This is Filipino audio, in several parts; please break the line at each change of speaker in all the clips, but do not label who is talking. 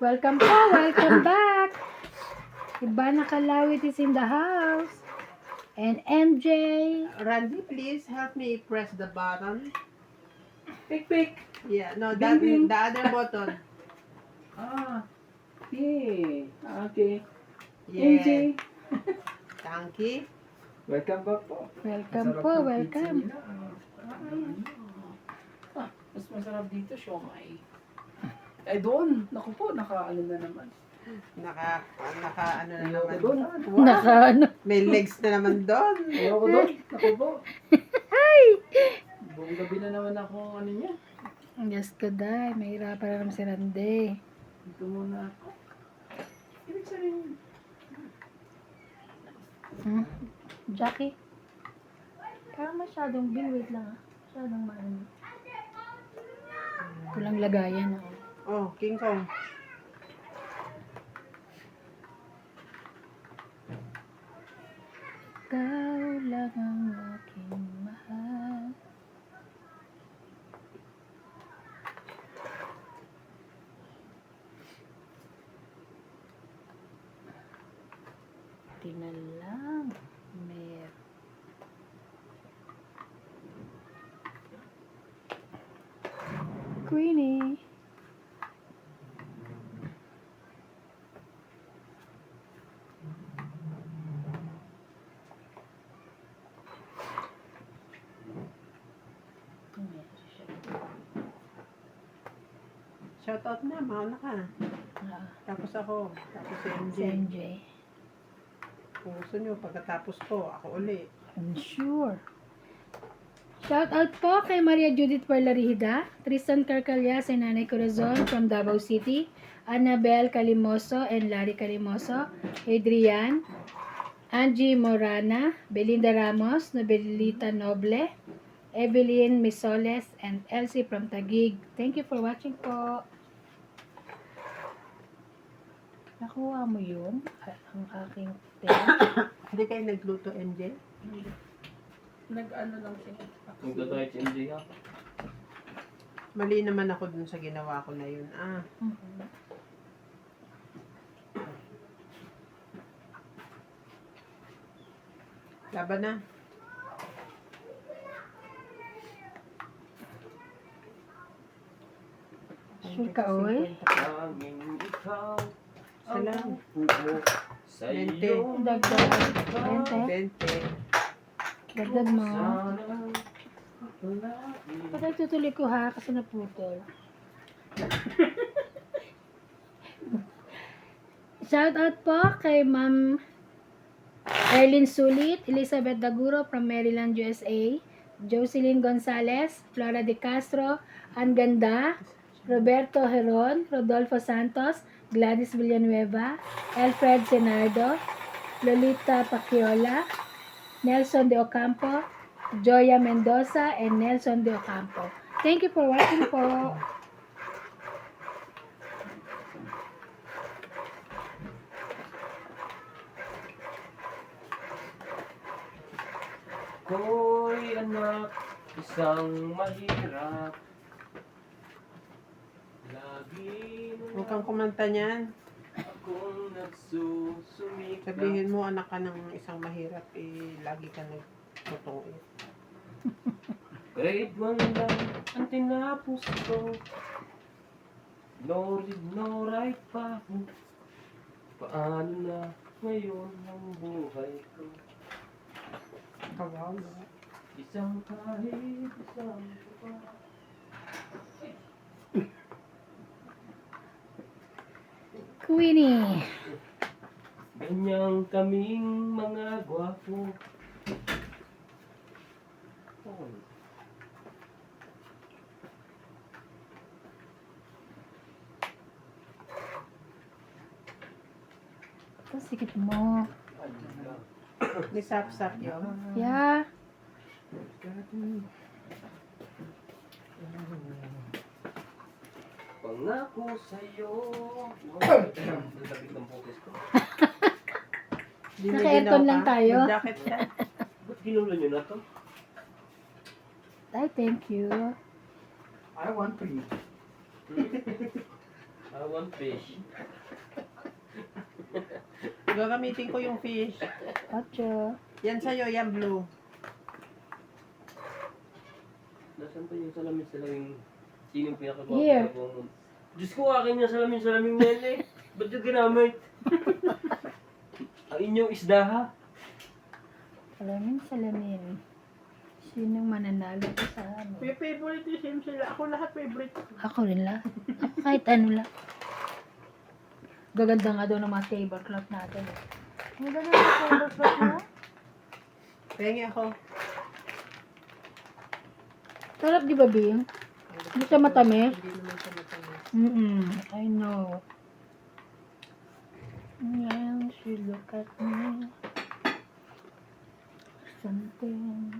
Welcome po, welcome back. Ibana Kalawit is in the house. And MJ.
Randy, please help me press the button.
Pick.
Yeah, no,
Bing, bing.
the other button.
Okay. Okay.
Yeah.
AJ.
Thank you.
Welcome back po.
Welcome
Masarap
po,
ng pizza
welcome.
nila. Mas masarap dito, siomay. Eh doon, naku po, naka-ano na naman.
Naka ano na
Ayoko
naman
doon.
doon. Wow.
Naka ano.
May legs na naman doon.
Ayoko doon, naku po. Buong gabi na naman ako ano niya.
Yes ko day, mahirapan na naman si Randy.
Dito muna ako. Ibig sabihin,
Jackie. Parang masyadong wait lang ah. Masyadong maano. Kulang lagayan ah.
Oh, King Kong.
Ikaw lang ang aking mahal. Tinalang. Mer. Queenie.
Shoutout na, mauna ka. Tapos ako. Tapos si MJ.
Si MJ.
Kung gusto nyo, pagkatapos ko, ako uli.
I'm sure. Shout out po kay Maria Judith Parlarihida, Tristan Carcallas and Nanay Corazon from Davao City, Annabel Calimoso and Larry Calimoso, Adrian, Angie Morana, Belinda Ramos, Nobelita Noble, Evelyn Misoles, and Elsie from Taguig. Thank you for watching po. Nakuha mo yun? Ang aking pen.
Hindi kayo nagluto, MJ?
nag-ano lang siya.
Nagdadrive si MJ ha?
Mali naman ako dun sa ginawa ko na yun. Laban na.
Sure ka, oy?
Tanging ikaw ang
Salam.
pupo sa
Mente.
iyo.
Dagdag. Bente.
20.
Dagdag mo.
Sana palagi.
Patay tutuloy ko ha, kasi naputol. Shout out po kay Ma'am Erlyn Sulit, Elizabeth Daguro from Maryland, USA, Jocelyn Gonzalez, Flora De Castro, Ann Ganda, Roberto Heron, Rodolfo Santos, Gladys Villanueva, Alfred Senardo, Lolita Pacchiola, Nelson De Ocampo, Joya Mendoza, and Nelson De Ocampo. Thank you for watching po.
Ko'y anak, isang mahirap. Lagi
Huwag kang kumanta niyan.
akong nagsusumikap.
Sabihin mo, anak ka ng isang mahirap, lagi ka nagtutong.
Grade 1 lang ang tinapos ko. No read, no write pa ako. Paano na ngayon ang buhay ko?
Kawawa.
Isang kahit isang pa.
Queenie.
Ganyang kaming mga gwapo.
Ito, sikit mo.
May sap-sap yun.
Yeah.
Pangako sa'yo. Nagdapit ng focus ko.
Di mo
Naka-aircon
ginawa
lang
pa?
tayo.
May jacket ka.
Ba't ginulo nyo na to?
Ay, thank you.
I want to eat.
One fish.
Gagamitin ko yung fish.
8.
Yan sa'yo, yan blue.
Nasaan pa yung salamin-salaming? Sinong pinakagawa
Here.
mo? Diyos ko, akin yung salamin-salaming yan eh. Ba't yung ginamit? Ang inyong isda ha?
Salamin. Sinong mananalo ko sa ano?
May favorite yung sila. Ako lahat favorite.
Ako rin lang. Ako kahit ano lang. Gaganda nga daw ng mga tablecloth natin. Eh. Ang ganda ng tablecloth mo.
Pengi ako.
Sarap di ba, Bing? Hindi siya matamis.
Hindi naman siya matamis.
I know. And she look at me. Something.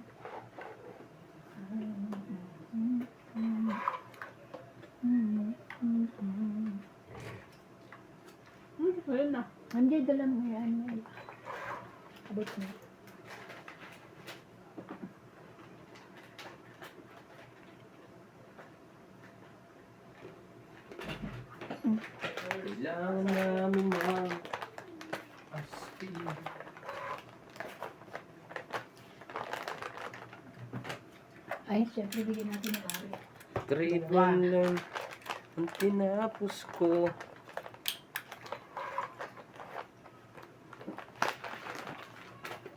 Ayun na.
Hindi, dala mo yan. Abot mo.
Kailangan namin ng aspin.
Ay, syempre, bigyan natin ng ari.
Grade 1 lang ang tinapos ko.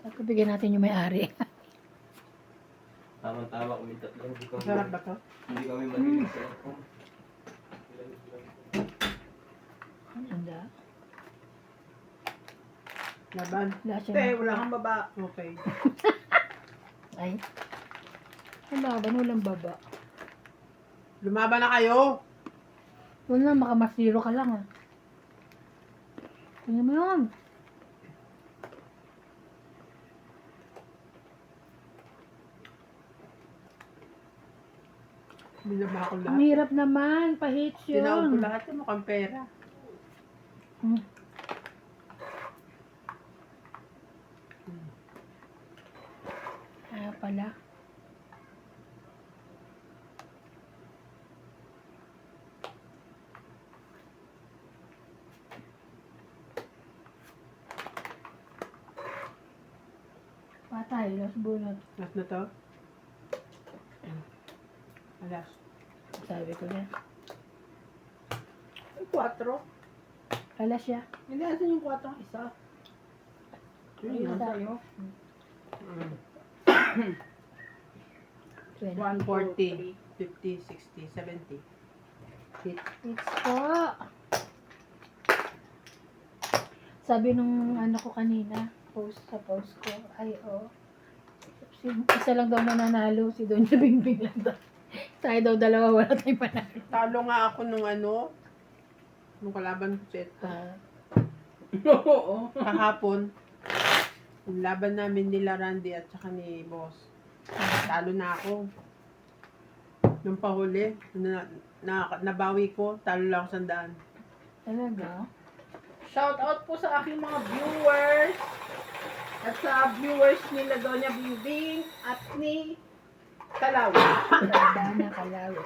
Ako, bigyan natin yung may-ari.
Tama-tama kami tatlo.
Sarap ba to?
Hindi kami malilig sa aircon.
Handa.
Laban.
Wala siya.
Wala kang baba. Okay.
Ay. Wala ba? Walang baba.
Lumaban na kayo.
Wala, makamasiro ka lang ah. Tingnan mo yun.
Binaba ko
Ang
lahat.
hirap naman. Pahits
Tinaon ko
yun.
lahat yung mukhang pera.
Hmm. Kaya pala. Patay, los bunot.
Last na to? Alas.
Sabi ko na.
4.
Alas siya.
Hindi, asan yung 4 ang isa?
Ayun
Ayun,
sa'yo. 20.
140, 50, 60, 70. Hit.
It's po. Sabi nung ano ko kanina, post sa post ko, ay isa lang daw mananalo, si Doña Bingbing lang daw. Tayo daw dalawa, wala tayong panalo.
Talo nga ako nung ano, nung kalaban ko set.
Oo.
Kahapon, yung laban namin nila Randy at saka ni Boss. Talo na ako. Nung pahuli, nabawi ko, talo lang ako 100.
Talaga?
Shout out po sa aking mga viewers. At sa viewers nila Doña Bingbing at ni Kalaw.
Tanda na kalawi.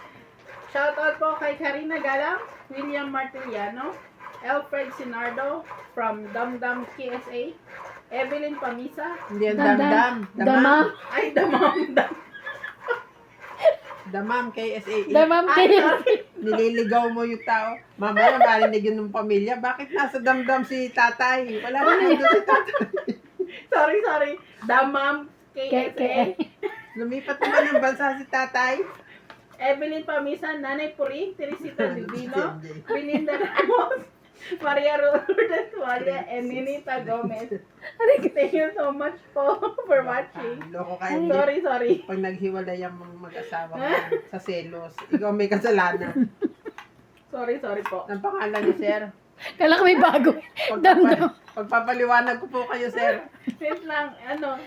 Shout out po kay Karina Galang, William Martiliano, Alfred Sinardo from Damdam KSA, Evelyn Pamisa,
Hindi yan damdam.
Damam.
ay Damam.
Damam KSA.
Damam
Ay,
kayo.
sorry.
Nililigaw mo yung tao. Mamaya marinig yun ng pamilya. Bakit nasa damdam si tatay? Wala na nandun si tatay.
sorry. Damam KSA.
Lumipat naman ng bansa si tatay.
Evelyn Pamisa, Nanay Puri, Teresita Divino, Belinda Ramos, Maria Lourdes Walia, and Ninita Gomez. Thank you so much po for watching.
Loko kayo.
Sorry.
Pag naghiwalay ang mga mag-asawa mo sa selos, ikaw may kasalanan.
Sorry po.
Ang pangalan ni sir.
Kala ko may bago. Damdam.
Pagpapaliwanag ko po kayo, sir.
Wait lang,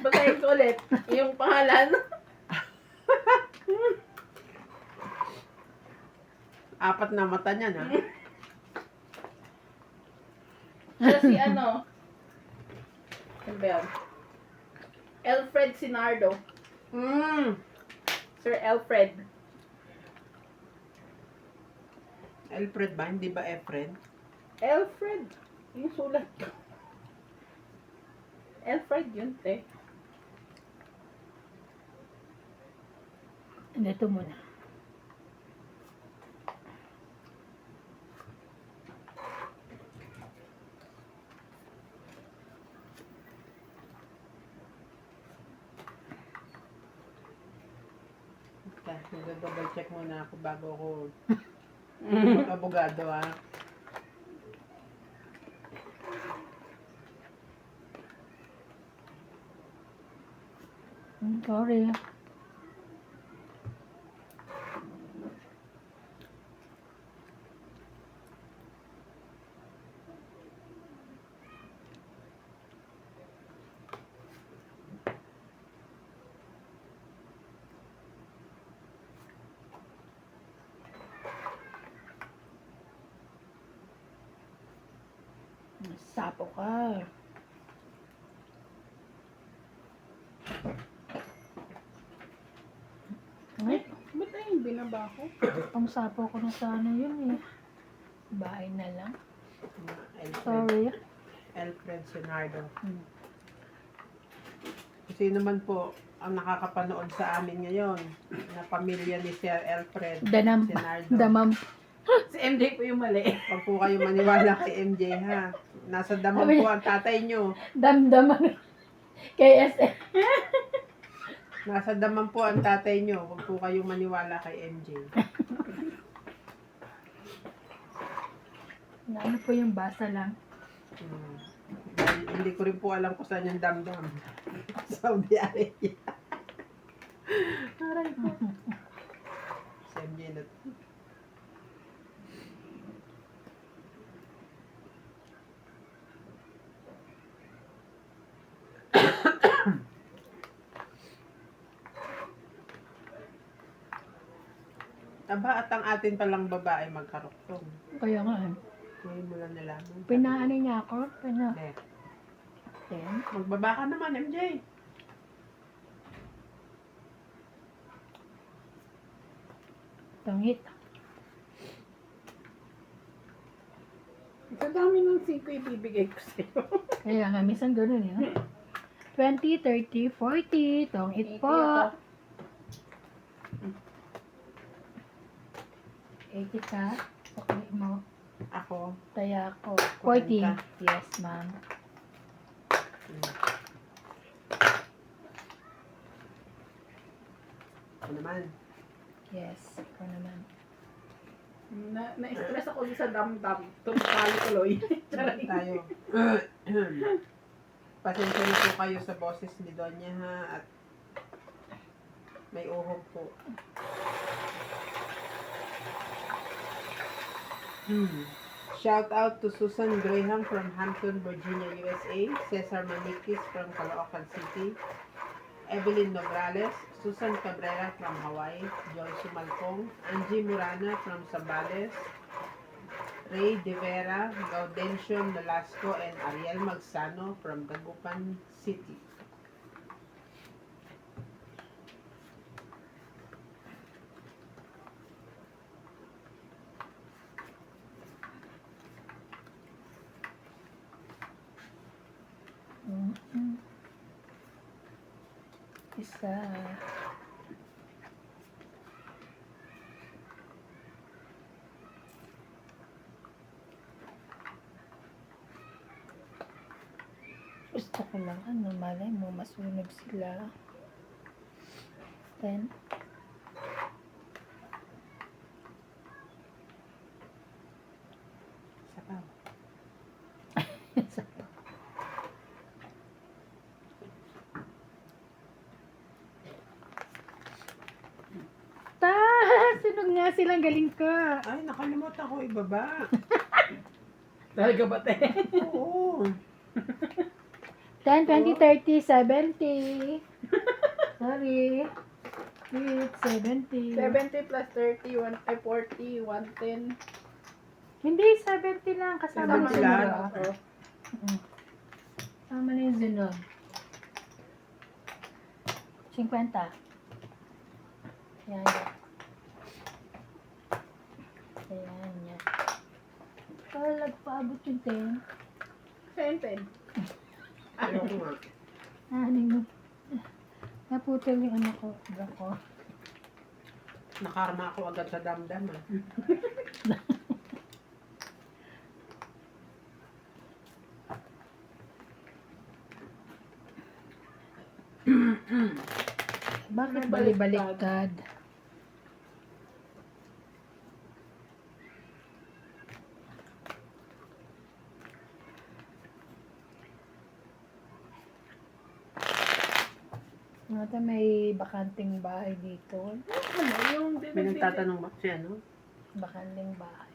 basahin ko ulit yung pangalan.
4 na mata niya, na.
Siya si ano ba yun? Alfred Sinardo. Sir Alfred.
Alfred ba? Hindi ba Efren?
Alfred. Yung sulat ko. Alfred yun, te.
Ito muna.
Double check muna ako bago ako mag-abogado ah.
Sorry. Sapo ka. Ay,
Ba't na yung binaba ko?
ang sapo ko na sana yun eh. Bahay na lang.
Alfred,
Sorry.
Alfred Senardo.
Hmm.
Sino man po ang nakakapanood sa amin ngayon na pamilya ni Sir Alfred
Danam.
Senardo.
Damam.
Si MJ po yung mali.
Huwag po kayo maniwala kay MJ ha. Nasa damang po ang tatay nyo.
Damdaman. KSM.
Nasa damang po ang tatay nyo. Huwag po kayong maniwala kay MJ.
Ano po yung basa lang?
Dahil hindi ko rin po alam kung saan yung damdam. Saudi Arabia. Aray ko. Si MJ na Aba, at ang atin palang babae magkaruktong.
Kaya nga.
Ngayon mo lang nalaman.
Pinaano niya ako?
Hindi. Magbaba ka naman, MJ.
Tangit.
Sa dami ng 5 ibibigay ko sa'yo.
Kaya nga, minsan ganun yun. 20, 30, 40. Tangit po. 80 ka. Okay mo.
Ako.
Taya ako.
40.
40. Yes, ma'am.
Ako naman.
Yes. Ako naman.
Na-stress ako sa damdam. Tumutalo tuloy.
Charay tayo. Pasensya na po kayo sa boses ni Donya ha. At may uhog po. Shout out to Susan Graham from Hampton, Virginia, USA. Cesar Manikis from Caloocan City. Evelyn Nograles, Susan Cabrera from Hawaii, Joyce Malcong, Angie Murana from Zambales, Ray De Vera, Gaudencio Nolasco, and Ariel Magsano from Dagupan City.
Isa. Gusto ko lang, malay mo, masunog sila. 10.
Isa pa.
Isa pa. Sunog nga silang galing ka.
Ay, nakalimutan ko ibaba.
Talaga ba, te?
Oo.
10, 20, 30, 70. Sorry. 70.
70 plus 30, 40, 110.
Hindi, 70 lang. Kasama na
70
yung
lang?
sunod. Kasama na yung sunod. 50. Yan. Ayan, yan. Kala paabot yung 10.
Senten.
Ayoko nga.
Ano mo? Naputol yung ano ko. Bra ko.
Nakarma ako agad sa damdam ah.
Bakit
May
bali-baliktad? Nata may bakanting bahay dito.
Ano, yung
May nagtatanong ba siya, no?
Bakanting bahay.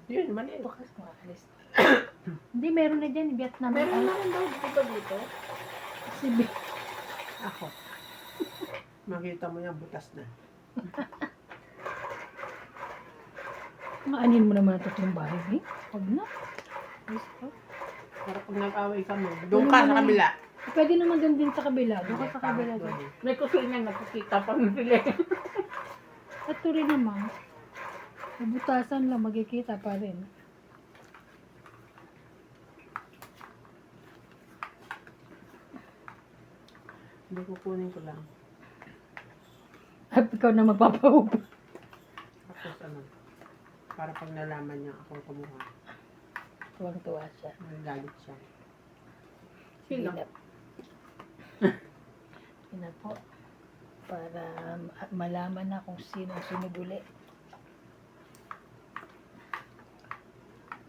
Yun, mali.
Bukas mga alis. Hindi, meron na dyan. Vietnam.
Meron na rin daw dito dito.
Si Viet.
Ako. Makita mo yan, butas na.
Maanin mo naman ang tatlong bahay, eh. Huwag na. Ayos pa.
Para pag nag-away kami, doon ka sa kabila.
Pwede naman doon din sa kabila. Doon ka sa kabila.
Doon
Doon.
eh.
May kusina nakikita pang sila.
Ito rin naman. Butasan lang, magkikita pa rin.
Hindi kukunin ko lang.
At ikaw na magpapahupa.
Tapos ano, para pag nalaman niya akong kumuha,
Tuwang-tuwa siya.
nagalit siya.
Sino?
Sige na. Yun na po. Para malaman na kung sino ang sunod uli.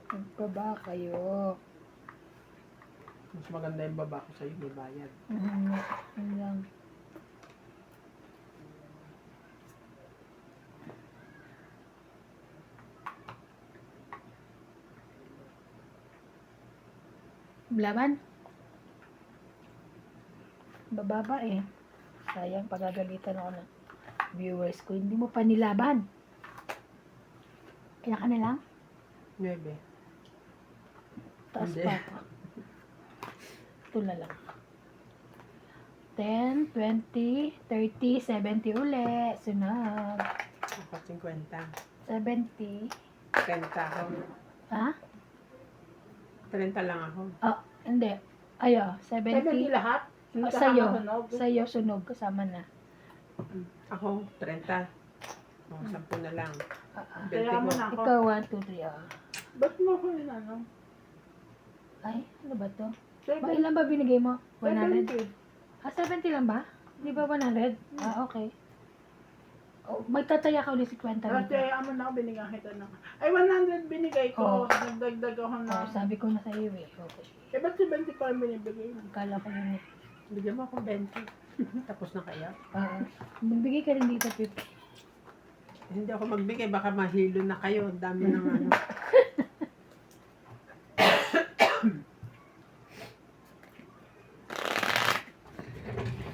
Magpa ba kayo?
Mas maganda yung baba ko sa'yo, may bayad.
Yun lang. Laban? Bababa eh. Sayang, pagagalitan ako ng viewers ko. Hindi mo pa nilaban. Kaya ka na lang?
9.
Taas
Hindi.
pa ako. Ito na lang. 10, 20, 30, 70 uli. Sunod.
Ako 50.
70.
30 ako.
Ha?
30 lang ako.
Oh, hindi. Ayo,
70
70.
lahat? Hindi
Oh, sa'yo.
kasama sunog?
Sa'yo, sunog. Kasama na.
Ako, 30. O, 10 na lang.
Kaya mo
20
na ako.
Ikaw, 1, 2, 3.
Ba't mo ko yun ano?
Ay, ano ba to? Ba,
70.
ilan ba binigay mo? 100?
70.
Ah, 70 lang ba? Di ba 100? Ah, okay. Oh, magtataya ka ulit si Kwenta
Kasi
dito.
amo na ako binigyan kita ng... Ay, 100 binigay ko.
Oh.
Nagdagdag ako
Oh,
na...
sabi ko na sa iyo eh. Okay.
Eh, ba't 70 pa rin binibigay mo?
Akala ko yun eh.
Bigyan mo ako 20. Tapos na kaya?
Magbigay ka rin dito, 50.
Hindi ako magbigay, baka mahilo na kayo. Ang dami ng ano.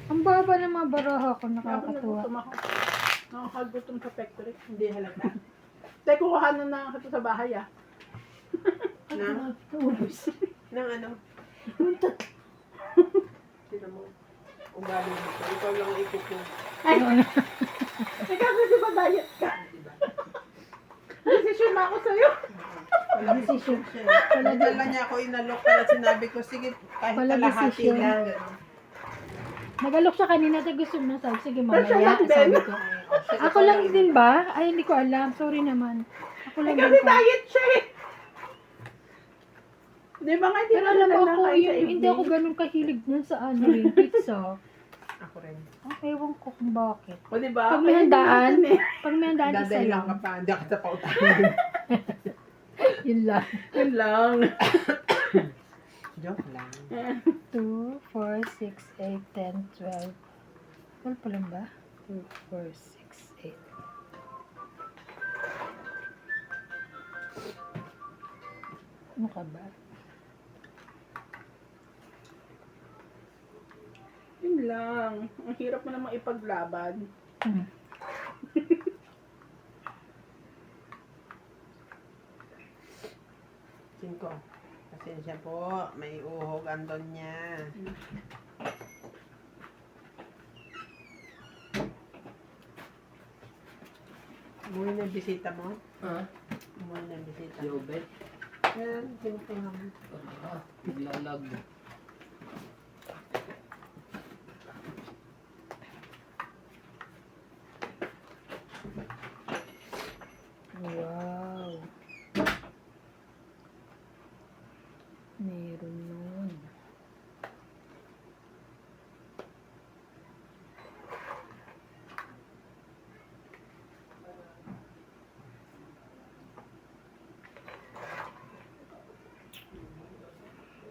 Ang baba ng mga baraha ko,
Ako
nakakatuwa.
nagutom ako. Nakakagutom sa factory.
Hindi halata.
Tay, kukuha na ako sa bahay ah.
Na?
Ubus.
Nang ano? Sino mo? Ugali mo. Ikaw lang ang ikot mo.
Ikaw kasi ba diet ka? Decision na ako sa'yo.
Wala
Decision.
Wala dala niya ako inalok para sinabi ko, sige, kahit
Wala
kalahati
decision.
lang. Ganun.
Nagalok siya kanina, tayo gusto mo na sabi. Sige,
Pero siya
mamaya,
lang din.
sabi ko.
Sige,
Ako lang din ba? Ay, hindi ko alam. Sorry naman. Ako lang din
Kasi
ko.
diet siya eh. Di ba nga, hindi
Pero
mo
alam mo
na
ako,
nakain sa
yung, hindi
evening?
ako ganun kahilig dun sa ano yung pizza.
Ako rin.
Okay, ewan ko kung bakit.
O di ba?
Pag may
Kaya
handaan,
hindi natin eh.
pag may handaan, isa
Dadahilan
lang.
ka pa, hindi ako sa pautahan.
Yun lang.
Yun lang.
Joke lang.
2, 4, 6, 8, 10, 12. 12 pa lang ba? 2, 4, 6, 8. Ano ka ba?
Yun lang. Ang hirap mo namang ipaglaban.
Hmm.
Cinco. Pasensya po, may uhog andon niya. Umuwi na yung bisita mo?
Ha?
Umuwi na yung bisita mo?
Yobet?
Yan, pinupunga mo.
Naglalag.
Wow. Meron nun.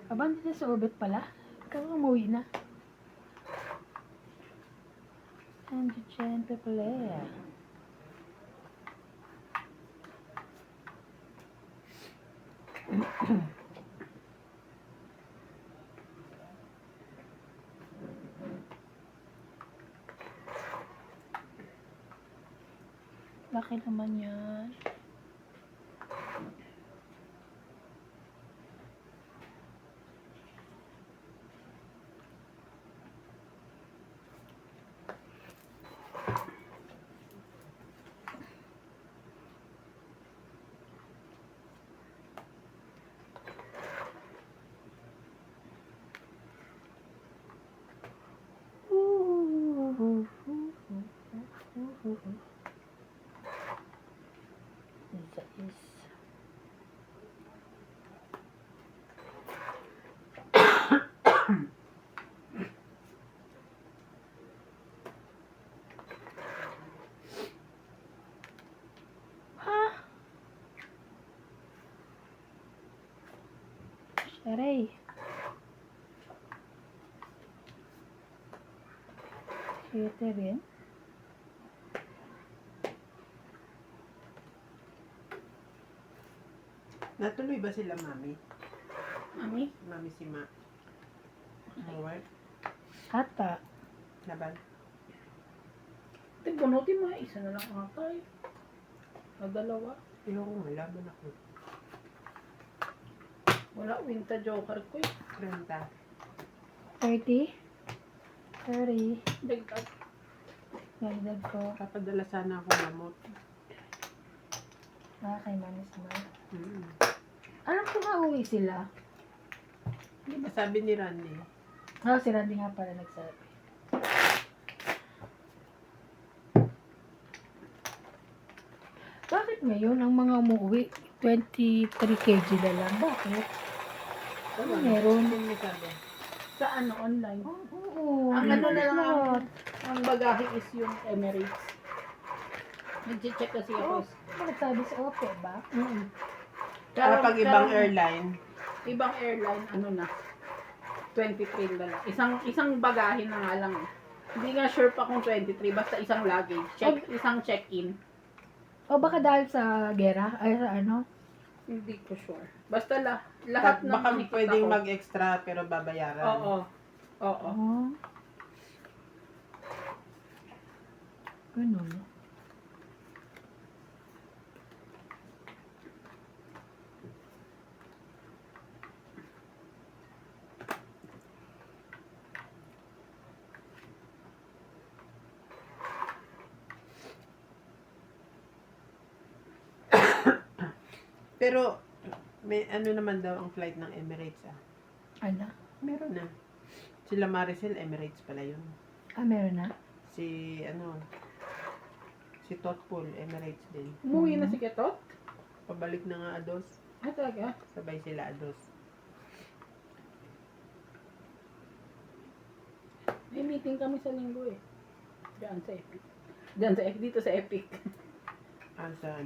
Aba, hindi sa orbit pala. Ikaw umuwi na. Andyan pa pala. Laki naman yan. Is ha? Aray. Ito rin.
Natuloy ba sila, mami?
Mami,
Mami si Ma. Howard?
Ata.
Laban?
tigbunutin mo. Isa na lang ata eh. O dalawa.
Ayoko nga, laban ako.
Wala, winta joker ko eh.
30.
30. 30.
Dagdag.
Dagdag ko.
Kapadala sana akong gamot.
Kay Mami Smart.
Mm.
Alam ko nga uwi sila.
Di ba sabi ni Randy?
Si Randy nga pala nagsabi. Bakit ngayon ang mga umuwi 23 kg na lang? Bakit? Ano meron?
Hindi sabi.
Sa ano, online.
Oo.
Ang ano na lang,
Smart.
ang bagahe is yung Emirates. Nag-check kasi ako.
Ano nagsabi sa Ope ba?
Kapag ibang airline,
Ibang airline, ano na, 23 na lang. Isang bagahe na nga lang. Hindi nga sure pa kung 23, basta isang luggage. Isang check-in.
O baka dahil sa gera? Ay, sa ano?
Hindi ko sure. Basta lahat ng
baka
nakikita
pwedeng
ko.
mag-extra pero babayaran.
Oo. Oo.
Oh. Ganun.
Pero, may ano naman daw ang flight ng Emirates
Ano?
Meron na. Sila Maricel, Emirates pala yun.
Meron na?
Si, si Totpool, Emirates din.
Umuwi na si Ketot?
Pabalik na nga Ados.
Ah, talaga?
Sabay sila Ados.
May meeting kami sa linggo eh. Diyan sa Epic. Diyan sa Epic. Dito sa Epic.
Sa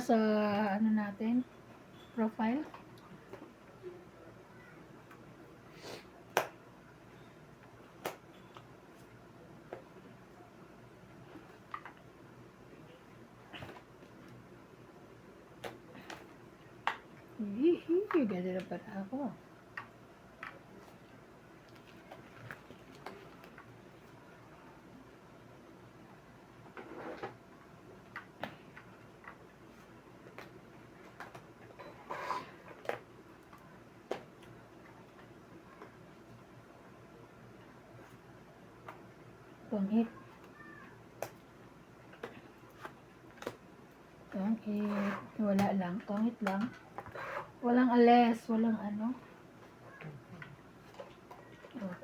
Sa ano natin? Profile? Hihi, ganda na pala ako. Pangit. Ang Wala lang. Tongit lang. Walang ales. Walang ano. Oh.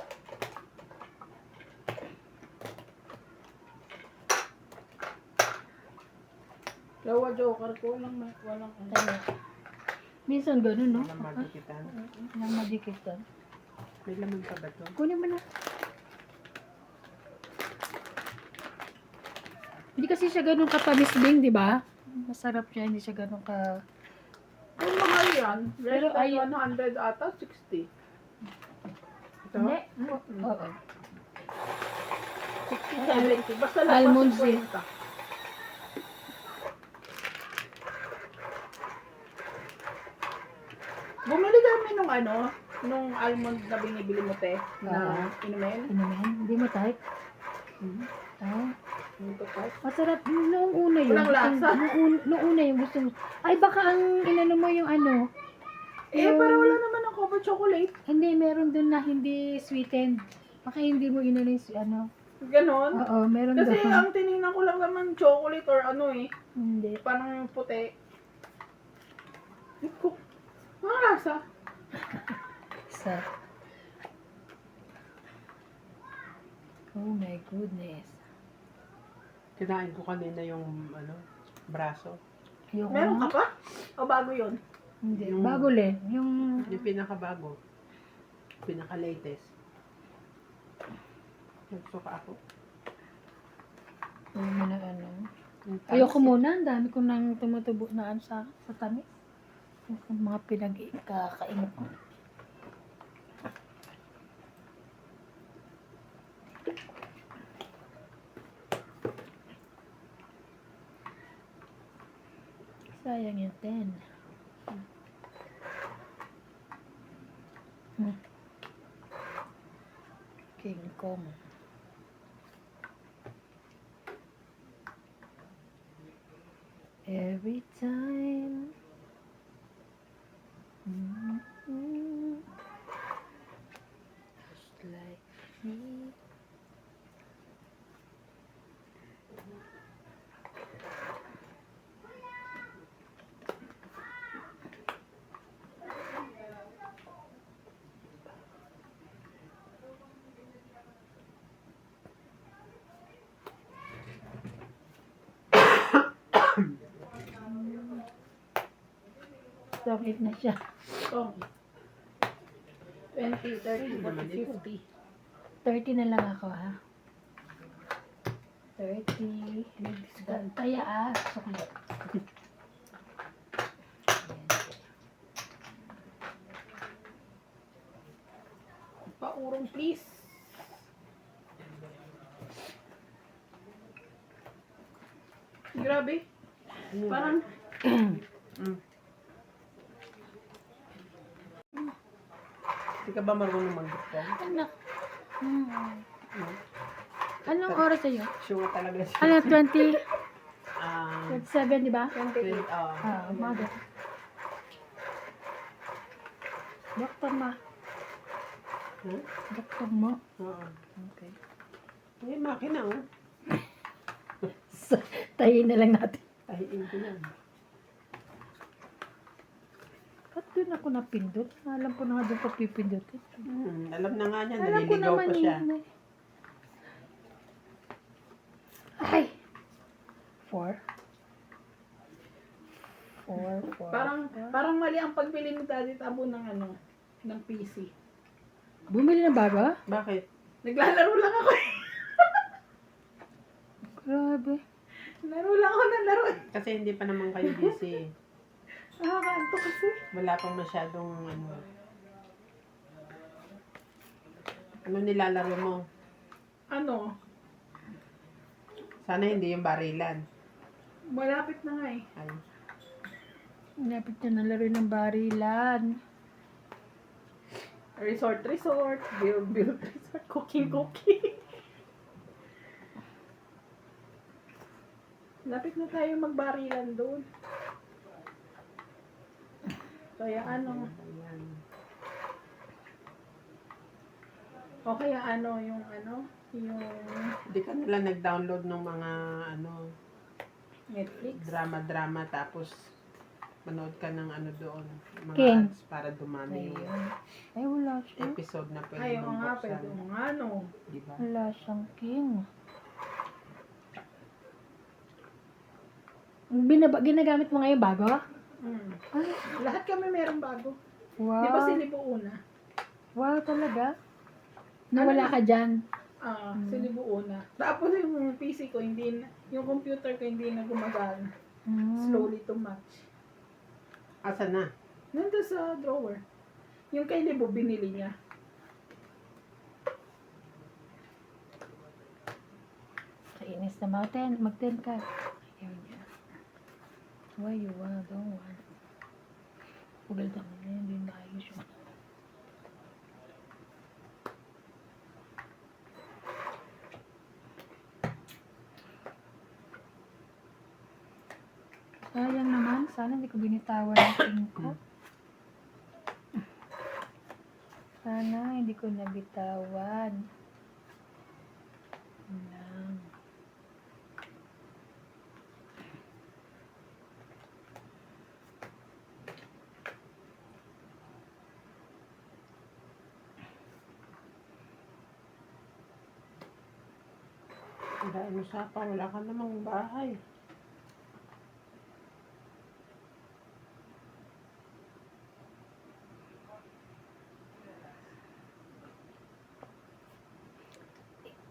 Lawa joker ko, walang ano.
Kaya, minsan ganun, no?
Walang magikitan.
Nang madikitan.
May laman pa ba to?
Kunin mo na. Hindi kasi siya ganun katamis-bing, di ba? Masarap siya, hindi siya ganun ka...
Ang mahal yan.
Pero
Pero ay
ay-
100 ata, 60.
Ito?
Hindi. Oo.
60, 70. Basta lang
Almonds
pa
eh.
50. Bumili kami nung ano, nung almond na binibili mo, te, na inumin.
Inumin? Hindi mo type? Ah,
Ito, type.
masarap. Noong una yun.
Walang lasa.
Noong una yung gusto mo. Ay, baka ang inano mo yung ano.
Eh, para wala naman ang cover chocolate.
Hindi, meron dun na hindi sweetened. Baka hindi mo inano yung ano.
Ganon.
Oo, meron
Kasi
doon.
ang tinignan ko lang naman chocolate or ano eh.
Hindi.
Parang puti. Iko. Mga lasa.
Sa. Oh my goodness.
Kinain ko kanina yung ano, braso.
Ayoko
Meron
na.
ka pa? O bago yun?
Hindi.
Yung-
Bago din. Yung...
Yung pinakabago. Pinaka-latest. Nagsuka ako.
Yung mga ano.
Yung
Ayoko
tamis.
muna. Ang dami ko nang tumutubo na ano sa tamis. Yung mga pinag-kakain ko. Sayang yung 10. King Kong. Every time. Just like me. Stop na siya.
Oh. 20, 30, 40, 50.
30 na lang ako, ha? 30. Kaya, sukli.
Paurong please. Grabe. Parang
Mm. Hindi ka ba marunong mag-dukong?
Anak. Hmm.
Mm.
Anong oras sa'yo?
Sure talaga siya.
Ano, 20?
Ah,
27, di ba?
28.
Umaga. Doktor ma.
huh?
Doktor mo.
Oo.
Okay.
May makina oh.
Tayin na lang natin.
Tahiin ko yan.
Ba't doon ako napindot? Alam ko na nga doon ko pipindutin.
Alam na nga niya,
Alam ko
naliligaw
naman
pa siya.
yun. Ay! 4. 4.
Parang mali ang pagbili ni Daddy Tabo ng ano, ng PC.
Bumili ng bago?
Bakit?
Naglalaro lang ako eh.
Grabe.
Laro lang ako ng laro eh.
Kasi hindi pa naman kayo busy.
Nakakaantok kasi.
Wala pang masyadong ano. Ano nilalaro mo?
Ano,
Sana hindi yung barilan.
malapit na nga eh.
Ay,
Napit niya na laro ng barilan.
Resort, build, resort, cooking. Lapit na tayo magbarilan doon. Kaya ano,
ayan.
o kaya ano, yung
Hindi ka nila nag-download ng mga ano.
Netflix.
drama, tapos manood ka ng ano doon, mga
King.
ads para dumami yung
Ayun. Ay, wala siya.
episode na pwede
Ay, oo
mong
nga,
buksan.
pwede mo nga, no.
Di ba?
Wala siyang king. Ginagamit mo ngayon bago?
Mm.
Ay,
Lahat kami meron bago.
wow.
Di ba silibo una?
Wow, talaga? Nawala ka dyan.
Silibo una. Tapos yung PC ko, hindi na, yung computer ko hindi na gumagana. Slowly to match.
Asa na?
Nandun sa drawer. Yung kay Libo, binili niya.
Kainis na mag-10 ka. Ayaw niya. Why you wanna don't want? Pugal ka mo na yun, hindi maayos yun. Sayang naman, sana hindi ko binitawan ang king ko. Sana hindi ko nabitawan. Yun lang.
Dahil usapan, wala ka namang bahay.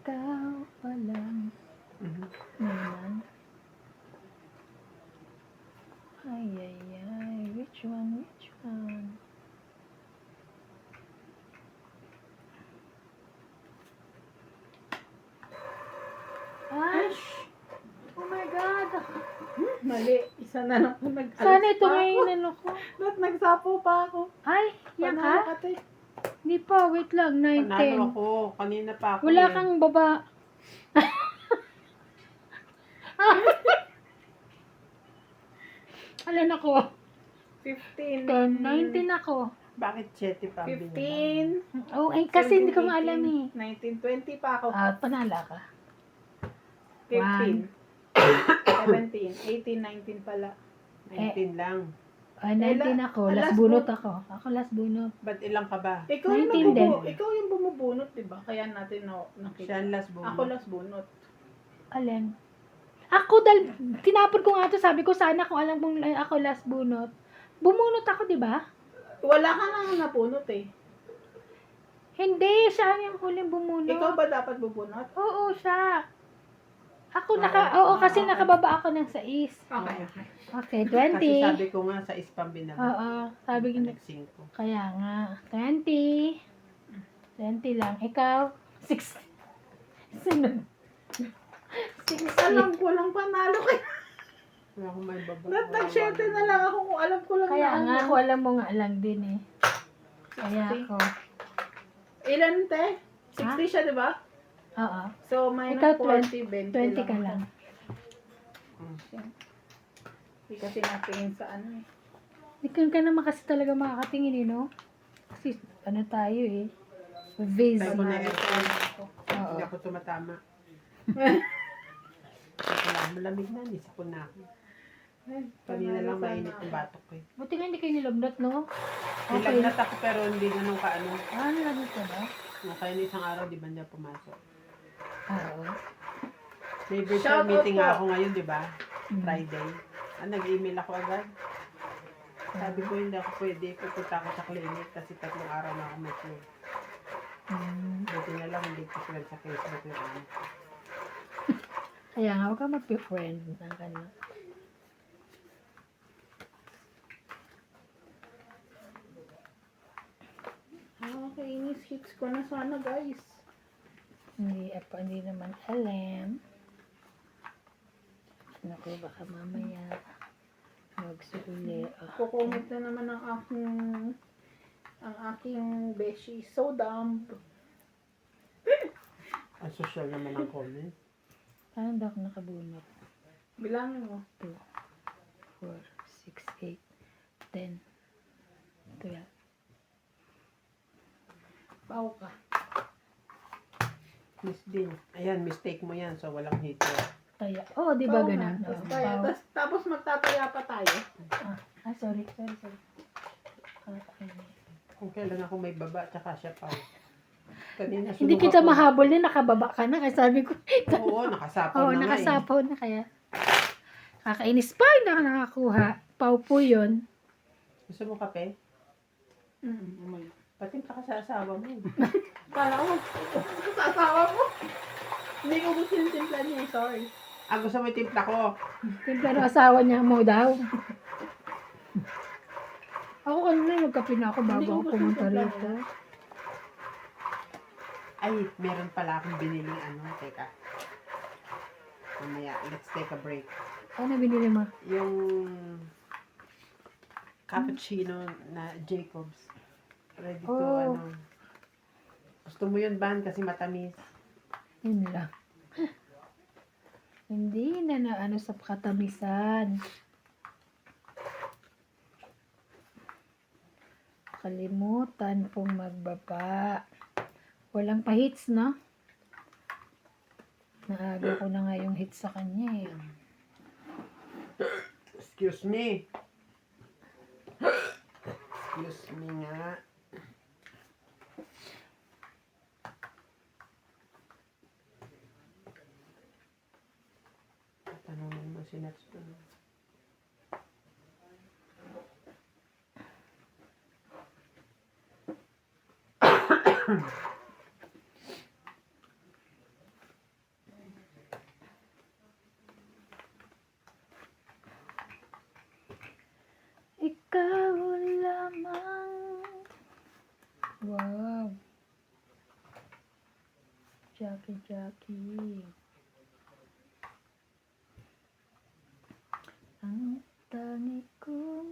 Ikaw pa lang naman. Ay, ay, ay. Which one? Which one? Ay! Oh my God!
Mali. Isa na lang po nag-alas
Sana ito
pa
ngayon
ako.
ano ko.
Ba't nagsapo pa ako?
Ay, yan
Panalo
ka?
ka, te.
Hindi pa, wait lang. 9,
Panalo
10.
ako. Kanina pa ako.
Wala
eh.
kang baba. Alan ako?
15.
10, 19 ako.
Bakit 7 pa ang binaba?
15.
Oh, eh, kasi hindi ko maalam eh.
19, 20 pa ako.
Ah, panala ka.
15. 17, 18, 19 pala.
19 lang.
Ah, 19 ako.
Last
Last bunot ako. Ako last bunot.
Ba't ilang ka ba?
Ikaw yung
19 din.
ikaw yung bumubunot, 'di ba? Kaya natin nakita.
Siya ang last bunot.
Ako last bunot.
Alin? Ako, tinapon ko nga to. Sabi ko sana kung alam kong ako last bunot. Bumunot ako, di ba?
Wala ka nang napunot eh.
Hindi, siya yung huling bumunot.
Ikaw ba dapat bubunot?
Oo, siya. Ako kasi
okay.
nakababa ako ng 6.
Okay, okay.
Okay,
Kasi
20.
sabi ko nga sa spam binaba.
Oo, sabi ko na.
Nag-5.
Kaya nga, 20. 20 lang. Ikaw, 6. Sunod. 60.
Alam ko lang panalo kayo.
Wala akong may baba.
Ba't nag-7 na lang ako kung alam ko lang
Kaya
na
nga,
ano.
ako alam mo nga lang din eh. Kaya
60.
ako.
Ilan te? 60 siya, di ba?
Oo.
So, minus
Ikaw,
40,
20 ka lang.
Hindi kasi natingin sa ano eh.
Ikaw ka naman kasi talaga makakatingin eh, no? Kasi ano tayo eh. Viz.
Tayo ko na aircon.
Oo.
Hindi ako tumatama. Wala, malamig na. Nisa ko na ako. Kanina lang mainit yung batok ko eh.
Buti nga hindi kayo nilagnat, no?
Nilagnat ako pero hindi ganun kaano.
Ah, nilagnat ka ba?
Kaya na isang araw, di ba niya pumasok?
Oo.
May
Shout
virtual
out
meeting
po.
nga ako ngayon, di ba?
Mm.
Friday. Nag-email ako agad. Sabi ko hindi ako pwede. Pupunta ako sa clinic kasi 3 araw na ako may flu. Buti na lang hindi ko sila sa Facebook yung ano.
Kaya nga, huwag ka mag-friend ng ano.
Kainis hits ko na sana guys.
Hindi naman alam. Naku, baka mamaya magsuli.
Kukomment na naman ang aking beshi. So dumb.
Ang social naman ang comment.
Paano daw ako nakabunot?
Bilangin mo.
2, 4, 6, 8, 10, 12.
Pau ka.
Miss din. Ayan, mistake mo yan. So, walang heater.
Taya. Oh, di ba
Oo
ganun?
nga,
Oh,
taya.
pau.
Tapos magtataya pa tayo.
Sorry. Kakainis.
Kung kailan ako may baba, tsaka siya pa. Kanina
Hindi
sunog
kita
ako.
mahabol na, nakababa ka na. Kaya sabi ko,
Oo, nakasapaw
oh,
na nga eh.
nakasapaw na kaya. Kakainis pa, hindi ako nakakuha. Pau po yun.
Gusto mo kape? Patimpla ka sa asawa mo.
Kala ko, sa asawa mo. Hindi ko gusto yung timpla niya, sorry.
Gusto mo yung timpla ko?
Timpla ng asawa niya mo daw. Ako kanina nagkape na ako
Hindi
bago
ko
ako
gusto
pumunta
yung timpla
rito.
niya.
Ay, meron pala akong biniling ano. Teka. Mamaya, let's take a break.
Ano binili mo?
Yung cappuccino na Jacobs. Ready to
Oh.
ano. Gusto mo yun, Ban? Kasi matamis.
Yun lang. Hindi na ano sa katamisan. Kalimutan pong magbaba. Walang pa-hits, no? Naaga ko na nga yung hits sa kanya eh.
Excuse me. Excuse me nga. Tanongin mo si Nats doon.
Ikaw lamang. Wow. Jackie. Ang tangi kong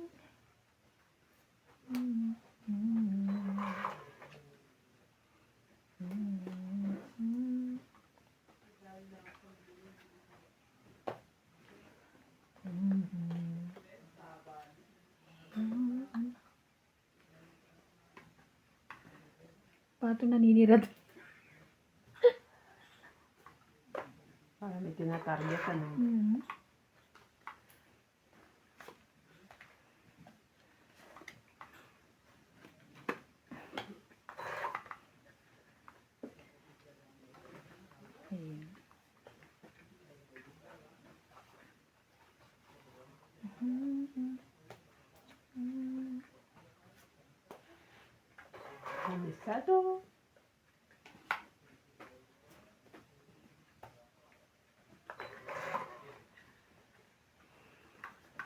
Pato naninirad.
Para may tinatarget ano.
Ayan.
Amisado.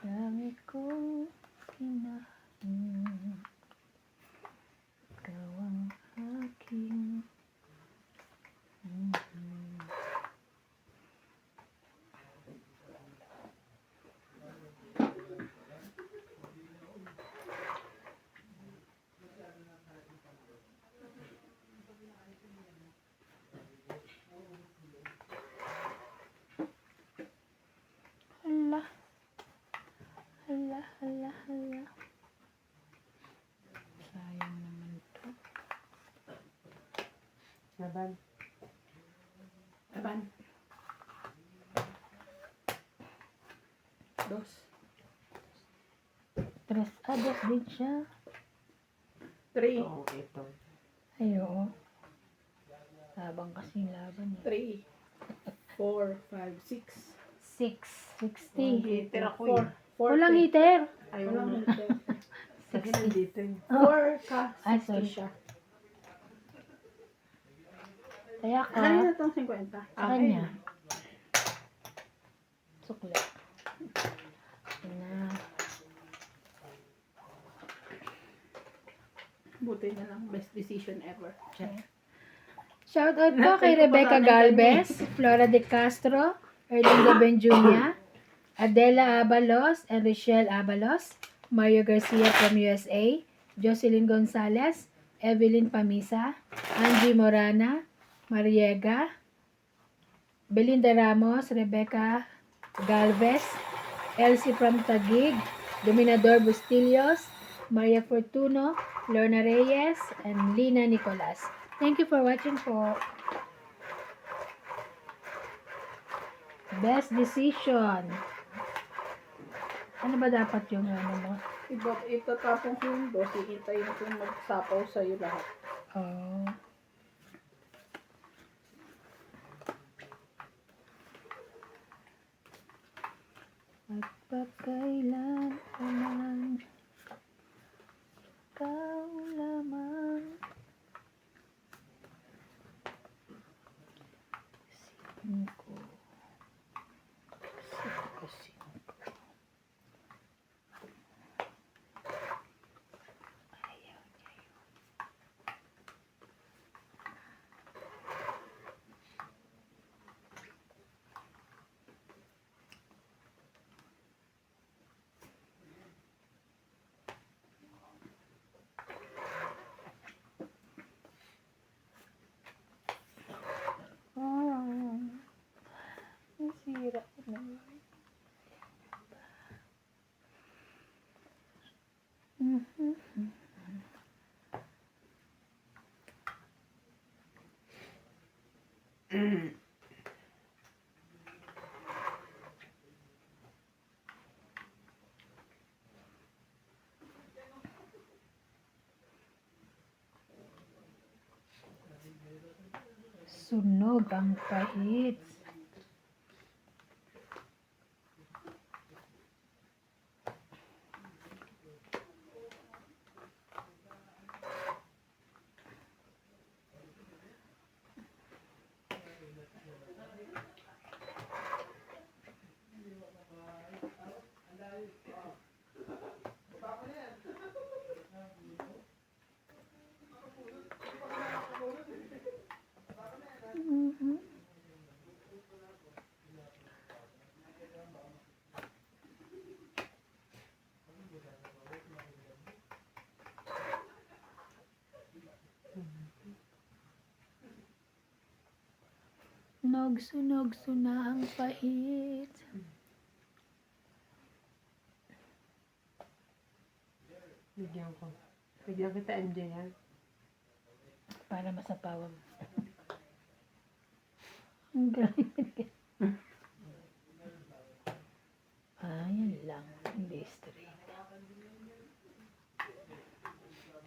Dami kong kinahin. Ikaw ang aking Hala. Sayang naman to.
Naban.
Aban. Dos.
Dos din siya.
3.
Oo, ito.
Ay, oo. Labang kasing laban eh.
3. 4, 5, 6.
660.
Heater ako eh.
4.
Walang heater.
Ayaw
Walang
na.
heater.
Kasi nandito eh.
4 ka.
Ay,
60
sorry.
siya.
Kaya ka,
Kanina itong 50.
sa kanya. Sukli. Na.
Buti na lang. Best decision ever.
Shoutout po kay Rebecca Galvez, Flora de Castro, Erlinda Benjunia, Adela Abalos, and Richelle Abalos, Mario Garcia from USA, Jocelyn Gonzalez, Evelyn Pamisa, Angie Morana, Mariega, Belinda Ramos, Rebecca Galvez, Elsie from Taguig, Dominador Bustillos, Maria Fortuno, Lorna Reyes, and Lina Nicolas. Thank you for watching po. Best decision. Ano ba dapat yung ano mo?
Itatapon ko yung dos, ihintayin ko yung magsapaw sa'yo lahat.
Oh. At pagkailan pa man, ikaw lamang. Isipin ko. Isipin ko. Ayaw niya yun. Nasira na. Mhm. Sunog ang pahit. Mhm. Sunog na ang pahit.
Bigyan ko. Bigyan kita MJ yan.
Para masapawan. Ang galing. Yan lang. Hindi straight.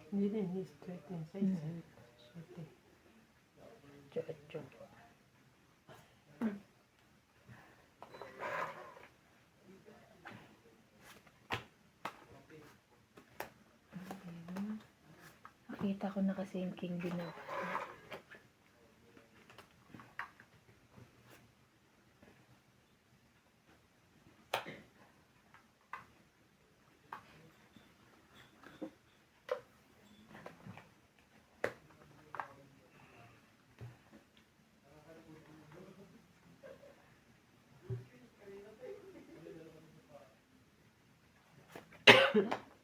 Hindi din, he's straight inside.
Mhm.
Straight eh.
Chocho. Nakita ko na kasi yung king din na.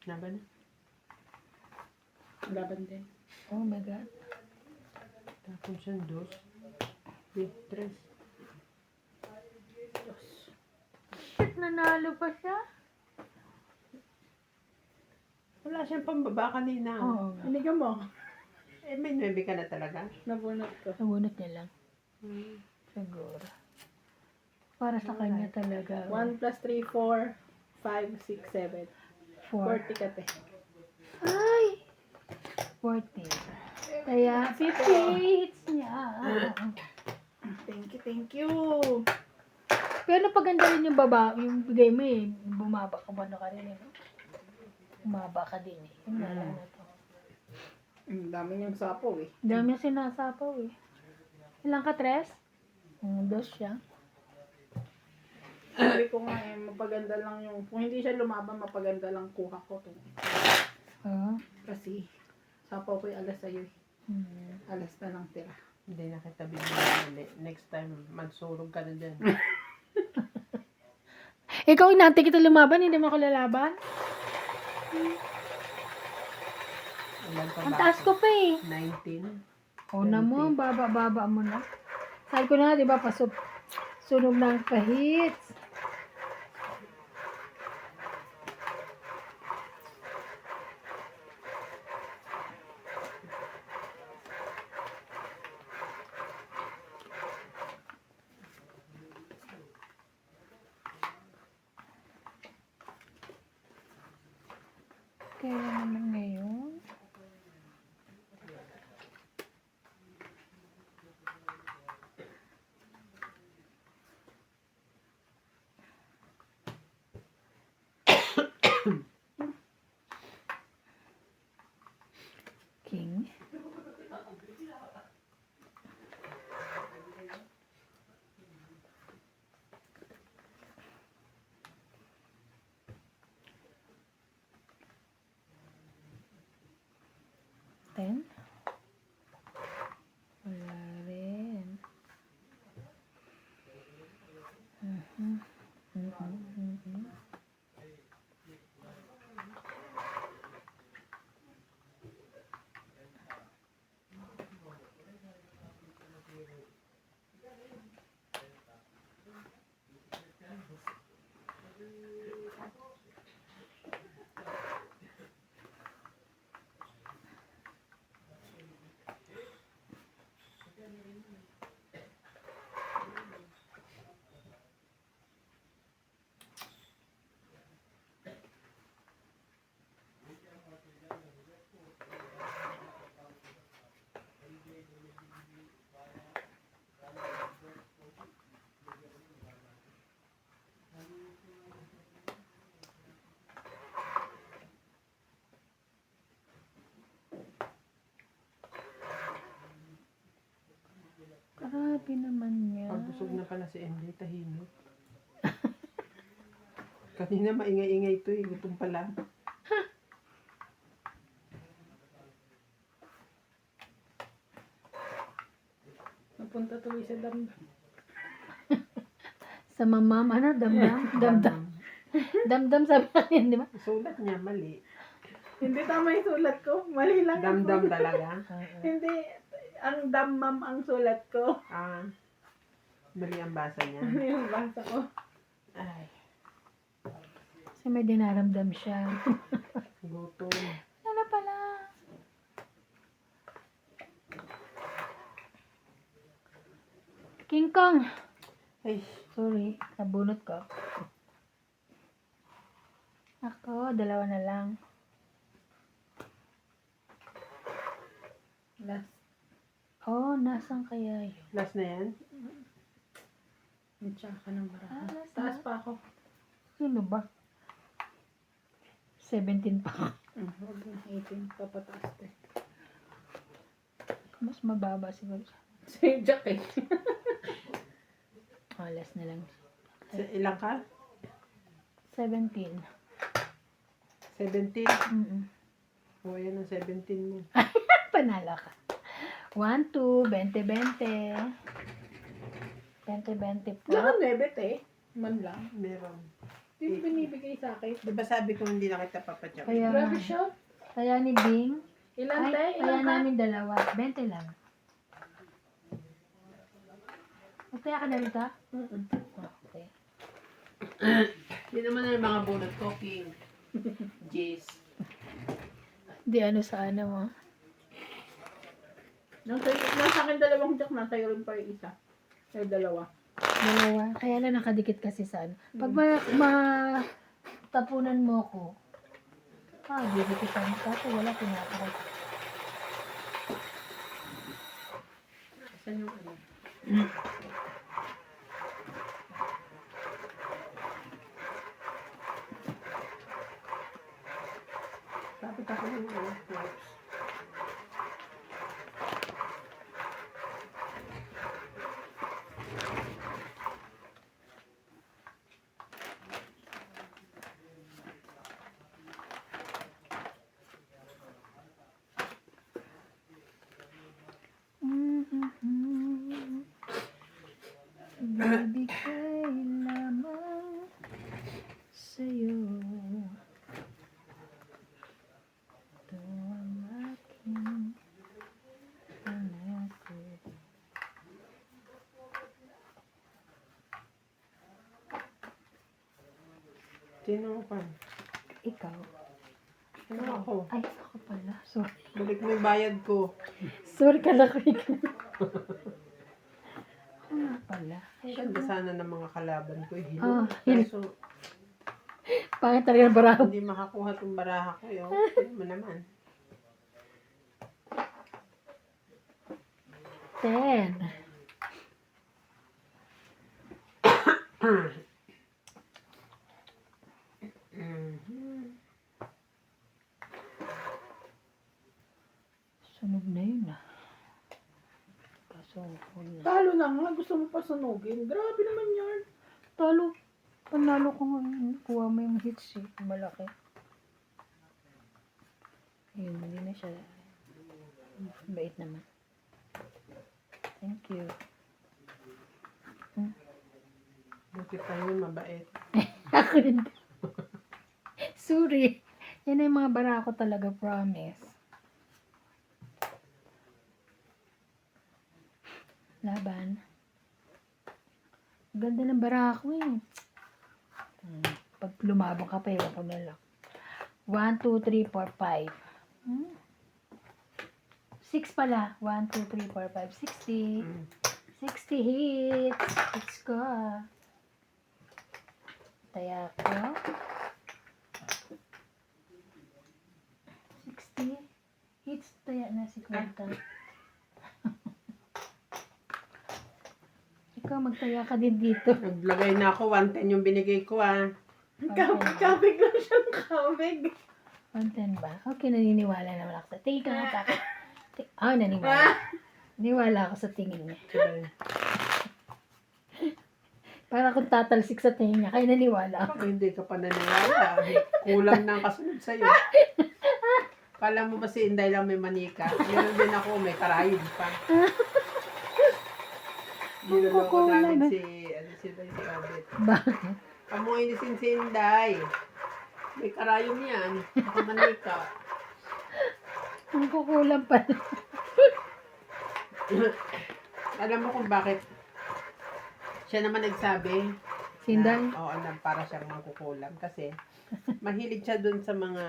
Laban na.
Laban din.
Oh my God.
Tapos siyang dos. With tres.
Shit, nanalo pa siya?
Wala siyang pambaba kanina.
Oo nga.
Hindi ka mo.
Eh, may 9 ka na talaga.
Nabunot ko.
Nabunot niya lang. Siguro. Para sa kanya talaga.
1 plus 3, 4, 5, 6, 7.
4.
40 ka te.
Ay! 40. Kaya 50 hits niya.
Thank you.
Pero napaganda rin yung baba, yung bigay mo eh. Bumaba ka ba na ka rin eh. No? Bumaba ka din eh. Yung wala na to.
Dami niyang sapo eh.
Dami yung sinasapaw eh. Ilang ka, Tres? Dos siya.
Sabi ko nga eh, mapaganda lang yung, kung hindi siya lumaban, mapaganda lang kuha ko to.
Oo.
Kasi, sapaw ko yung alas sa'yo eh. Alas na lang tira.
Hindi na kita bigyan. Next time, magsurog ka na dyan.
Ikaw, inante kita lumaban, hindi mo ako lalaban?
Ilan pa
Ang
ba?
taas ko pa eh.
19.
O na mo, baba mo na. Sabi ko na, di ba, sunog ng pahit. Kailan naman ngayon? King. Ten. Wala rin. Mhm. Mhm, mhm. Grabe naman niya.
Pagusog na pala si MJ, tahimik. Kanina maingay-ingay ito eh, gutom pala.
Napunta tuloy sa damdam.
Sa mamam, ano? Damdam? Damdam. Damdam sabi natin, di ba?
Sulat niya, mali.
Hindi tama yung sulat ko. Mali lang ang
Damdam
sulat.
talaga.
Hindi. Ang dammam ang sulat ko.
Ah, mali ang basa niya.
Ano yung basa ko?
Ay,
Kasi may dinaramdam siya.
gutom.
Ano pala? King Kong.
Ay,
Sorry, nabunot ko. Ako, dalawa na lang.
Last.
Oh, nasan kaya yun?
last na yan.
May tsaka ng barahan.
last
Taas
na.
pa ako.
Sino ba? 17 pa ako.
Huwag na 18. Papataas ko.
Mas mababa siguro.
Si Jack eh.
Oh, last na lang.
Ilang ka?
17.
17?
Mm-mm.
O, yan ang 17 mo.
Panalo ka. 1, 2, 20, 20. 20, 20 po.
Wala kang debit eh. Man lang.
Meron.
Hindi binibigay sa akin.
Di ba sabi ko hindi na kita papacheck?
Kaya,
Grabe siya.
kaya ni Bing,
Ilan te?
kaya
Ilan ka?
namin dalawa. 20 lang. Magtaya ka na rito?
Mm-mm.
Okay.
Yun naman ang mga bunot ko, King. Jace.
Di ano sa ano mo.
Nasa akin dalawang Jack. Nasa iyo rin pa yung isa. Ay, dalawa.
Dalawa. Kaya lang nakadikit kasi sa ano. Pag tapunan mo ko, didikitan. Kasi wala pinapakot.
Saan yung ano? Dapat ako ng wipes.
Bibigay lamang sa'yo. Ito ang aking pangako.
Sino pa?
Ikaw.
Ano ako?
Ay, ako pala. Sorry.
Balik mo yung bayad ko.
Sorry ka lang, ikaw. Ako nga pala.
Ganda sana ng mga kalaban ko.
Oh,
Kaso,
Pangit talaga ng baraho.
Hindi makakuha tong baraha ko. Yo. Ano mo naman.
10.
Mhm.
Sunog na yun ah. Pasungkol na.
Talo na nga, gusto mo pa sunugin. Grabe naman yan.
Talo. Panalo ko ngayon. Kuha mo yung hits eh. Malaki. Ayun, hindi na siya. Bait naman. Thank you.
Buti pa yun, mabait.
Ako rin. Sorry. Yan na yung mga bara ko talaga, promise. Laban. Ganda ng bara ko eh. Pag lumabang ka pa, ewan ko na lang. 1, 2, 3, 4, 5. 6 pala. 1, 2, 3, 4, 5, 60.
Mm.
60 hits. Let's go. Taya ko. 60 hits. Taya na si Kwenta. Ikaw, magtaya ka din dito.
Naglagay na ako, 110 yung binigay ko ah.
Kabig lang siyang kabig.
110 ba? Okay, naniniwala naman ako sa tingin ka nga taka. Naniniwala. Naniniwala ako sa tingin niya.
Diba?
Para kung tatalsik sa tingin niya, kaya naniwala ako.
Baka hindi ka pa naniniwala. Kulang ng kasunod sa'yo. Kala mo ba si Inday lang may manika? Meron din ako, may karayom pa. Niloloko
kukulang
namin
eh.
si Obet.
Bakit?
Kamuhay ni si Inday. May karayom yan. Baka manika.
Ang kukulang pa.
Alam mo kung bakit siya naman nagsabi
Sinday?
na, oo, na para siyang mangkukulam. Kasi mahilig siya dun sa mga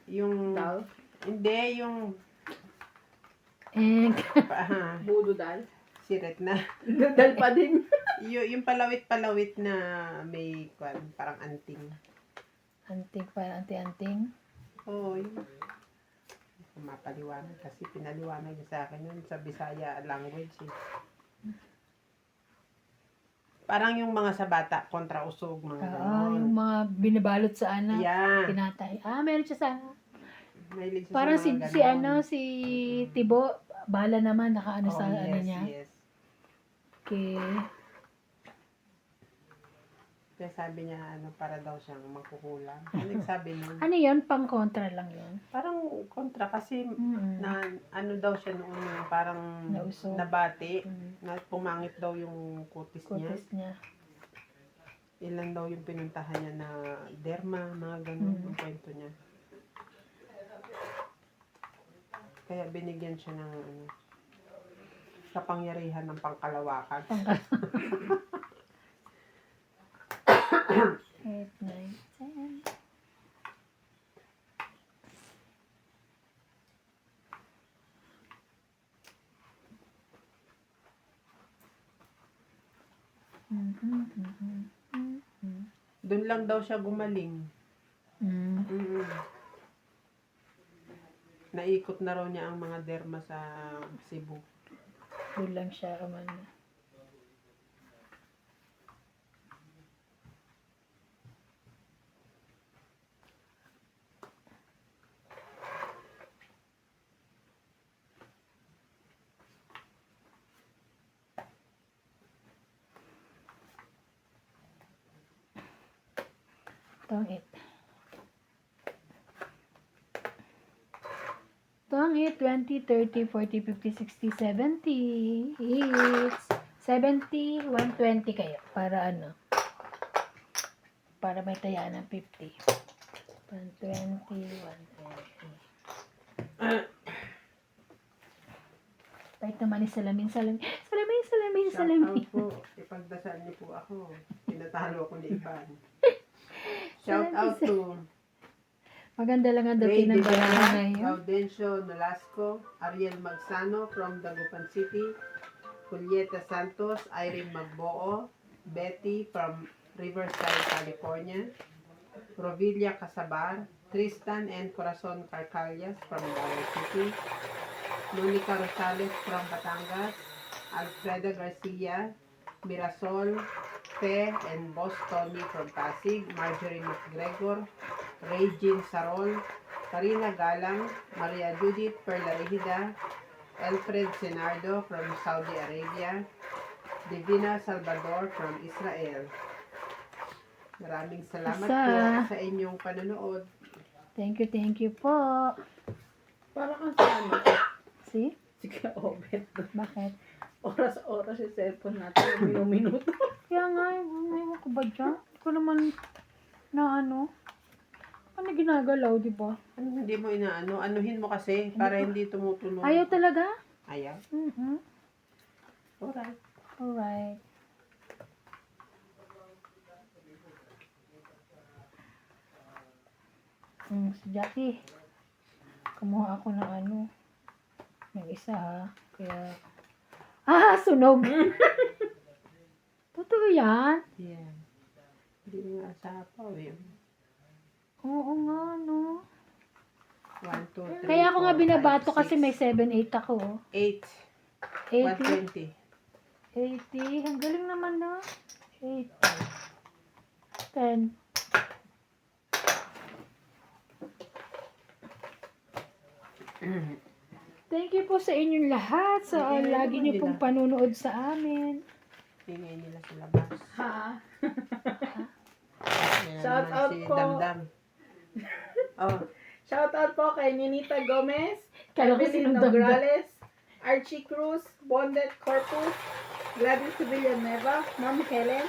yung
Dal?
hindi yung
Eh,
Budo dal?
siret na
Dal pa din.
yung palawit-palawit na may kwan, parang anting.
anting pa, anting-anting.
Oo, yun. Mapaliwanag kasi pinaliwanag niya sa akin yun sa Bisaya language eh. Parang yung mga sa bata, kontra usog, mga
Yung
ganon.
mga binabalot sa anak.
Yeah.
Tinatay. meron siya sa
Mahilig siya
parang
sa
si,
mga
si
ganon.
ano, si Tibo, bala naman, nakaano
Oo,
sa ano
yes,
niya.
yes.
Okay.
Kaya sabi niya, ano, para daw siyang magkukulang. Ano sabi nun?
Ano yun? Pang kontra lang yun.
Parang kontra kasi
Mm-mm.
na ano daw siya noon yung parang
Nausog.
nabati,
Mm.
na pumangit daw yung kutis niya.
Kutis niya.
Ilan daw yung pinuntahan niya na derma, mga ganun
Mm.
yung kwento niya. Kaya binigyan siya ng ano, kapangyarihan ng pangkalawakan.
8, 9, 10.
Doon lang daw siya gumaling.
Mm.
Mm. Naikot na raw niya ang mga derma sa Cebu.
Doon lang siya umano. Tongit. Tongit, 20, 30, 40, 50, 60, 70. Hits. 70, 120 kayo. Para ano? Para may tayaan ng 50. 120, 120. Kahit naman yung salamin.
Shout out po. Ipagdasal niyo po ako. Tinatalo ako ni Ivan. Shout out to
Maganda lang ang
Ray
dating ng barangay
Divera,
ngayon.
Gaudencio Nolasco, Ariel Magsano from Dagupan City, Julieta Santos, Irene Magboo, Betty from Riverside, California. Rovilla Casabar, Tristan and Corazon Carcallas from Davao City. Monica Rosales from Batangas. Alfreda Garcia, Mirasol, Fe, and Boss Tony from Pasig. Marjorie McGregor, Regine Sarol, Karina Galang, Maria Judith Perlarehida, Alfred Senardo from Saudi Arabia, Divina Salvador from Israel. Maraming salamat
Isa.
po sa inyong panonood.
Thank you po.
Para kang sa ano?
See?
Sige, Obet.
Bakit?
Oras-oras yung cellphone natin. Minuto.
Kaya nga, may ko ba dyan? Hindi ko naman na ano. Ano ginagalaw, di ba?
Ano hindi mo inaano? Anuhin mo kasi para hindi tumutunog.
Ayaw talaga?
Ayaw? Alright.
Alright. Si Jackie. Kumuha ako ng ano. Ng isa ha. Kaya... sunog! Totoo yan?
Yeah. Hindi nga asapaw eh.
Oo nga, no.
1, 2, 3,
Kaya ako nga binabato kasi may 7-8 ako.
8.
80.
120.
80. Ang galing naman na. 80. 10. Thank you po sa inyong lahat sa
Ay,
lagi niyo
nila.
pong panunood sa amin.
Tingay nila sa labas.
Ha?
Ayan
Shout
naman
out
si
po.
Damdam. Oh,
Shoutout po kay Ninita Gomez,
Kala ko
Evelyn
sinundan na.
Nograles, Archie Cruz, Bondet Corpus, Gladys Villanueva, Ma'am Helen,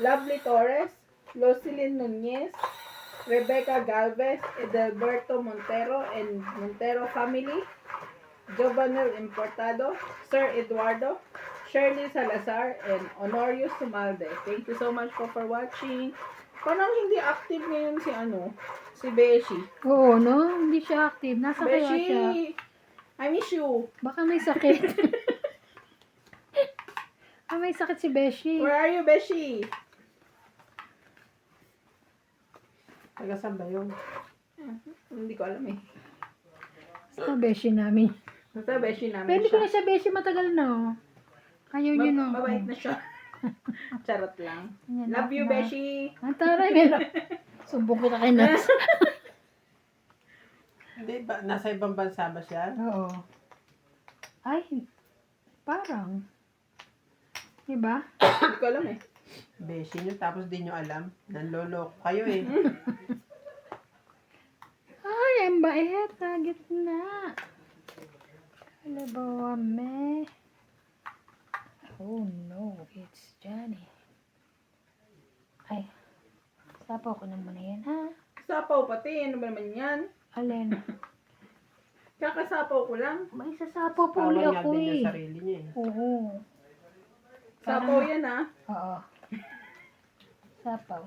Lovely Torres, Lucilyn Nunez, Rebecca Galvez, Edelberto Montero and Montero family, Jovanel Importado, Sir Eduardo, Shirley Salazar, and Honorio Sumalde. Thank you so much po for watching. Parang hindi active ngayon si Beshi.
Oo, no? Hindi siya active. Nasa kaya siya?
Beshi, I miss you.
Baka may sakit. May sakit si Beshi.
Where are you, Beshi?
taga saan ba yun?
Hindi ko alam eh.
Sa Beshi namin.
Basta Beshi namin
Pero hindi ko
siya.
na siya Beshi matagal na. Oh. Ayaw niyo no.
Mabait na siya. Charot lang.
Yan,
Love you,
na.
Beshi.
Ang taray nila. Sumbong kita kay Nats.
Hindi ba? Nasa ibang bansa ba siya?
Oo. Ay, parang. Diba?
Hindi ko alam eh.
Beshi nyo, tapos di nyo alam. Nanloloko kayo eh.
Ay, ang bait na gitna. Kalabaw me. Oh no, it's Johnny. Ay, sapaw ko naman yan, ha?
Sapaw pati. Ano ba naman yan?
Alin?
Kakasapaw ko lang.
May sasapaw po uli
Bawal nga
ako
din yung
eh.
sarili niya eh.
Oo.
Sapaw yan ah.
Oo. Sapaw.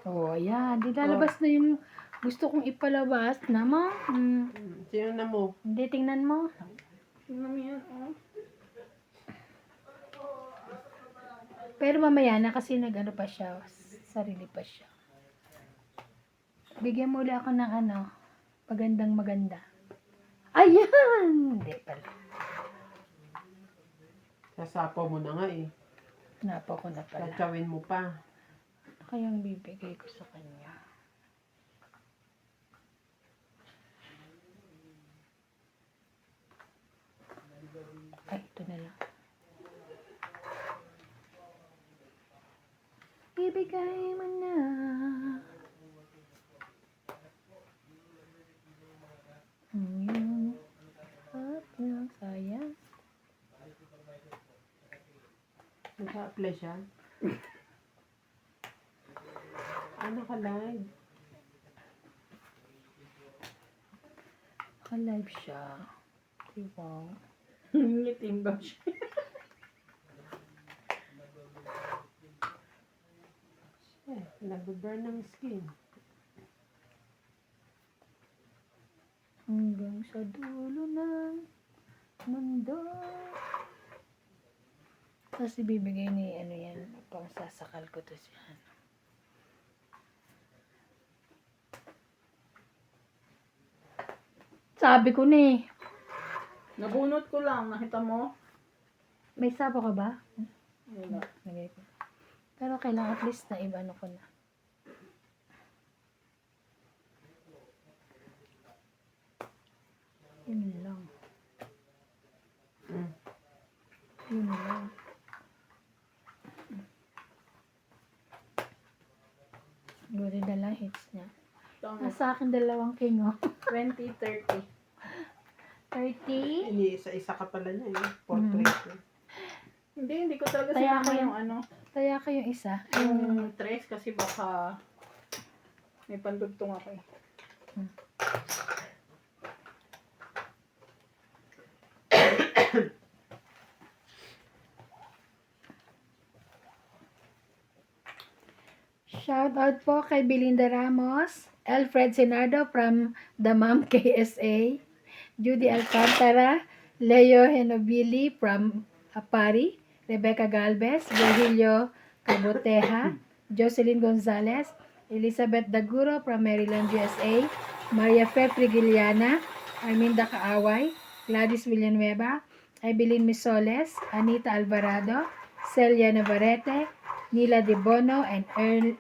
Oh, ayan. Di lalabas na yung gusto kong ipalabas. Nama?
Sino na mo?
Hindi, tingnan mo.
Tingnan mo yan, oh.
Pero mamaya na kasi nag-ano pa siya. Sarili pa siya. Bigyan mo ulit ako ng magandang maganda. Ayan! Hindi pala.
Sasapaw mo na nga eh.
Napa ko na pala.
Tatsawin mo pa.
Ano kayang bibigay ko sa kanya? Ay, ito na lang. Ibigay mo na. At lang sayang.
Nag-apply siya. Ano ka live?
Alive siya. Diba?
Ngitim ba siya?
Nag-burn ng skin.
Hanggang sa dulo ng mundo. Tapos ibibigay ni ano yan, pang sasakal ko to siya. Sabi ko na eh.
Nabunot ko lang, nakita mo?
May sabo ka ba?
Wala.
Lagay ko. Pero kailangan at least na iba ko na. Yun lang.
Mm.
Yun lang. Buti dala hits niya.
Ito,
Nasa akin 2 king, oh.
2030.
30.
Iniisa-isa ka pala niya eh. Portrait.
Hindi ko talaga
Kaya
sinama
kayo-
yung ano.
Kaya kayong isa.
Yung tres kasi baka may pandugtong ako eh.
Shout out po kay Belinda Ramos, Alfred Senardo from the Mom KSA, Judy Alcantara, Leo Henobili from Apari, Rebecca Galvez, Virgilio Caboteja, Jocelyn Gonzalez, Elizabeth Daguro from Maryland, USA, Maria Fe Frigiliana, Arminda Kaaway, Gladys Villanueva, Evelyn Misoles, Anita Alvarado, Celia Navarrete, Nila De Bono, and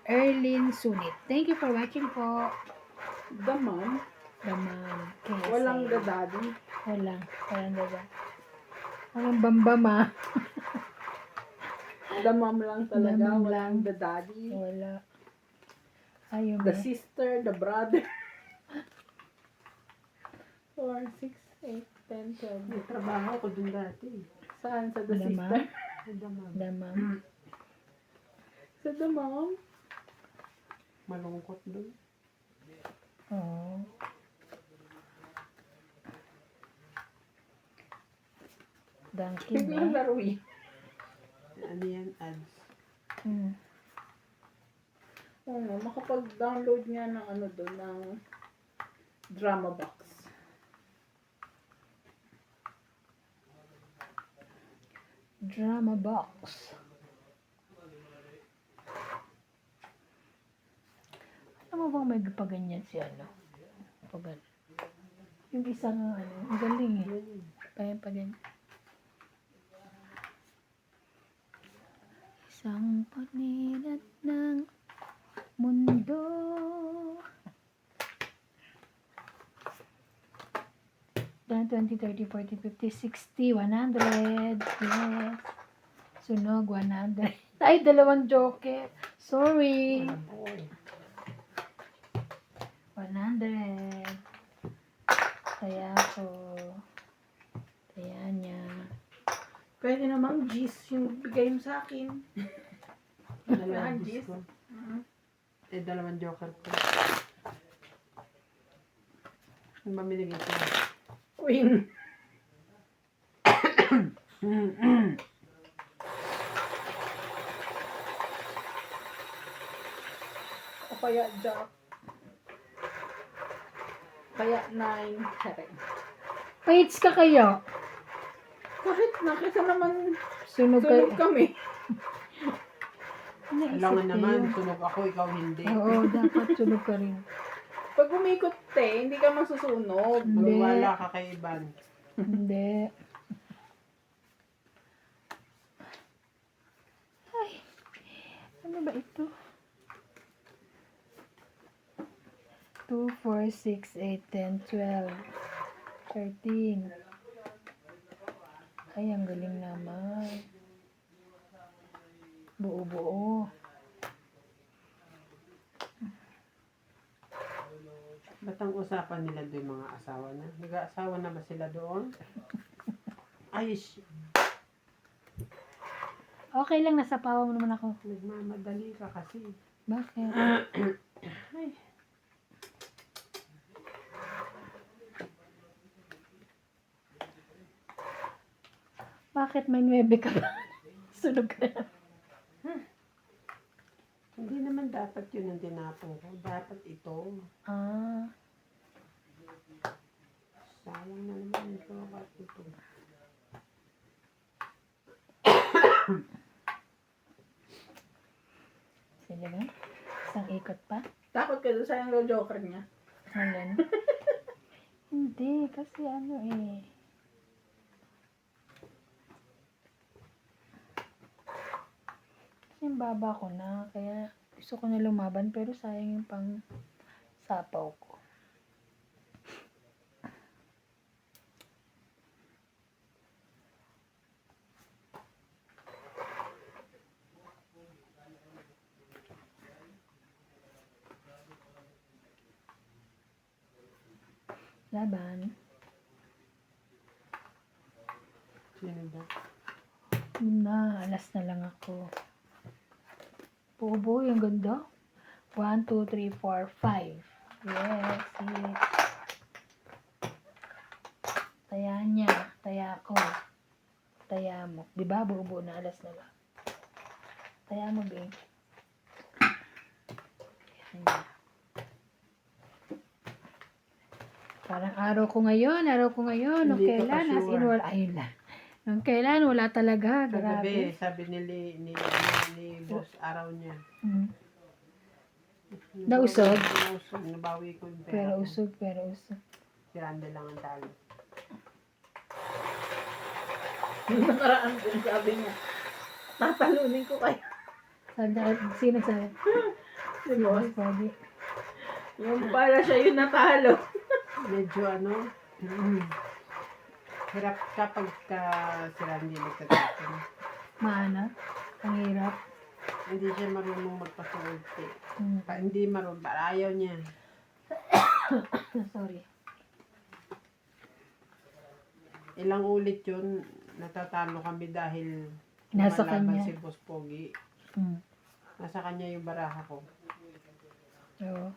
Erlyn Sunit. Thank you for watching po.
The mom,
The Mom KSA.
walang the daddy.
Walang. Walang dada. Walang bambama.
The mom lang talaga,
The mom
walang
lang.
the daddy.
Wala. Ayun
The
eh.
sister, the brother. 4, 6, 8, 10, 12.
May trabaho ko dun dati.
Saan? Sa the
The
sister?
Mom?
Ang damam.
The Mom.
Sa the mom?
Malungkot dun.
Oo. Donkey
Hindi
ba?
yung laro eh.
Ano yan? Ads.
Hmm.
Ano, makapag-download nga ng ano doon, ng drama box.
Drama box. Alam mo bang may paganyan si ano? Pagan. Yung isang ano, ang galing eh. Paganyan. Isang panilat ng mundo. Dan 20, 30, 40, 50, 60, 100. Yes. Sunog, 100. Ay, 2 joker. Sorry.
Boy.
100. Kaya ko. Kaya niya.
Pwede namang G's yung bigay mo sa akin.
Dalawang
G's.
disco. Eh, 2 joker ko. Ano ba binigay ko?
Queen. O kaya Jack. Kaya 9. Kare.
Paits ka kayo.
Kahit na, kasi naman
Sunog
sunog
ka.
kami.
Kailangan naman, sunog ako, ikaw hindi.
Oo, dapat sunog ka rin.
Pag umikot hindi ka masusunog.
Hindi.
Magwala ka kay Ivan.
Hindi. Ay, ano ba ito? 2, 4, 6, 8, 10, 12, 13. Ay, ang galing naman. Buo-buo.
Ba't ang usapan nila doon mga asawa na? Nag-aasawa na ba sila doon? Ay,
Okay lang, nasa pawa mo naman ako.
nagmamadali ka kasi.
Bakit?
Ay.
Bakit may 9 ka ba? Sunog ka na.
Hindi naman dapat yun ang tinapon ko. Dapat ito.
Ah,
Sayang na naman ito. Bakit ito?
Sikat pa?
Takot ka doon sa yung joker niya.
Alin? Hindi, kasi ano eh. Kasi yung baba ko na, kaya gusto ko na lumaban, pero sayang yung pang sapaw ko. Laban.
Sino ba?
Yun na, alas na lang ako. Bobo, yung ganda. 1, 2, 3, 4, 5. Yes, 6. Taya niya, taya ko. Taya mo. Diba, buo na, alas na lang. Taya mo, babe. Taya niya. Parang araw ko ngayon. Nung
Hindi ka pa
kailan, as in,
sure.
wala, ayun lang. Nung kailan, wala talaga.
Kagabi,
Grabe.
sabi ni boss, araw niya.
Mm. Nausog?
Nausog, nabawi ko yung pera ko.
Pero usog.
Si Randy lang ang talo.
Yung nakaraan din, sabi niya, tatalunin ko kayo.
Sabi na, sino sabi?
Si boss.
Pwede.
Yung pala siya yung natalo.
Medyo hirap kapag si Randy nagtatapon.
Maana. Ang hirap.
Hindi siya marunong magpasulte.
Mm.
Hindi marunong, ayaw niya.
Sorry.
Ilang ulit yun, natatalo kami dahil
Nasa
lumalaban
kanya.
si Boss Pogi.
Mm.
Nasa kanya yung baraha ko.
Oo.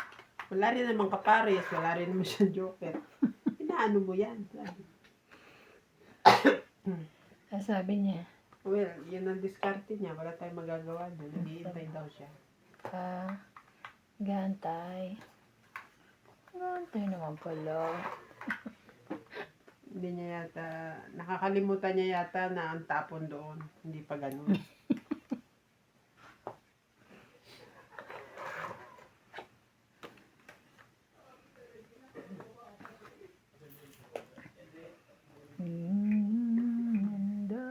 Wala rin namang kapares, wala rin naman siyang joker. Inaano mo yan?
Sabi niya,
Well, yun ang diskarte niya. Wala tayong magagawa doon. Nag-iintay daw siya.
gantay. Gantay naman pala.
Hindi niya yata, nakakalimutan niya yata na ang tapon doon. Hindi pa ganun.
Ganda.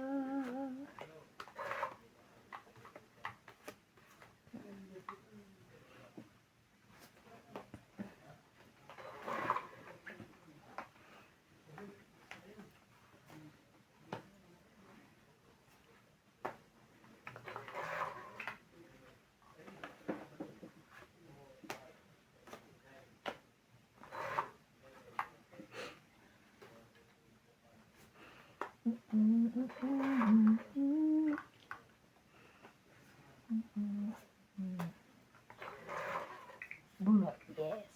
Bunot, yes.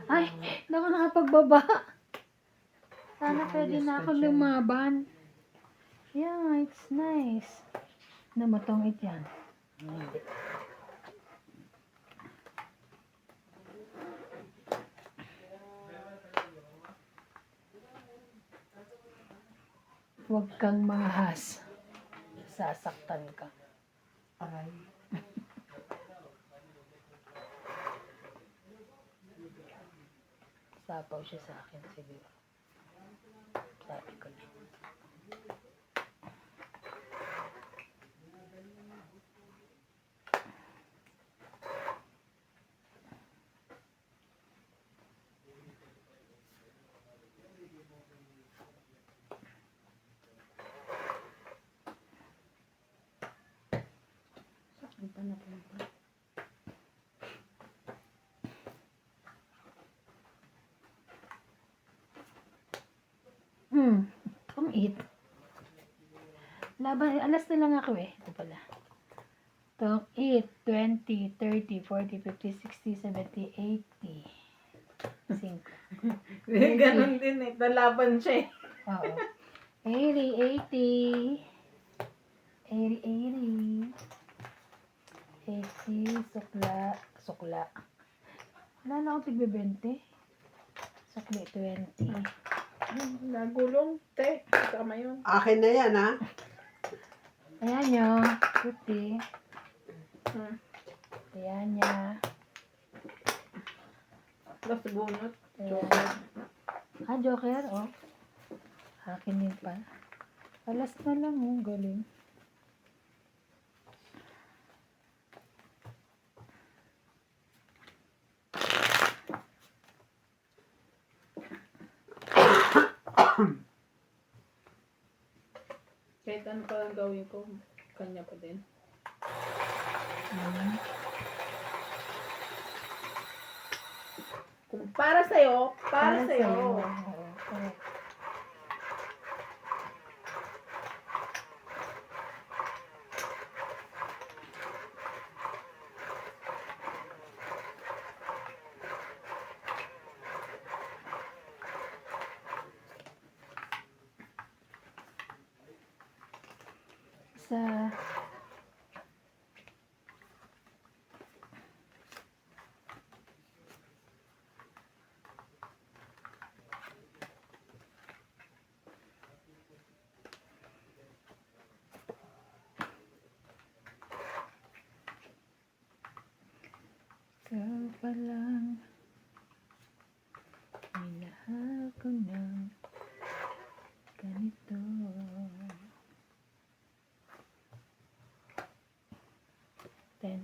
Ay, hindi ako nakapagbaba. Sana pwede na ako lumaban. Yeah, it's nice. Na matongit yan. Hindi. Huwag kang mangahas. Sasaktan ka.
Aray.
Sapaw siya sa akin siguro. Sabi ko na. Saan pa napunta? Ang it. Laban, alas na lang ako eh. Ito pala. Tong 8, 20, 30, 40, 50, 60, 70, 80. 5.
Ganun din eh. Nalaban siya eh.
Oo. 80, 80. 80, 80. 80, sukla. Wala na akong tigbe-20. Sukli, 20.
Nagulong, te. Kasama yun.
Akin na yan, ha?
Ayan nyo. Puti.
Hmm.
Ayan niya.
Tapos bunot.
Ayan. Joker, oh. Akin din pa. Alas na lang, oh. Galing.
Kahit ano pa lang gawin ko, kanya pa din.
Ayan.
Kung para sa'yo, para sa'yo.
Oo, correct. Sa ikaw pa lang minahal ko ng ganito. Ten.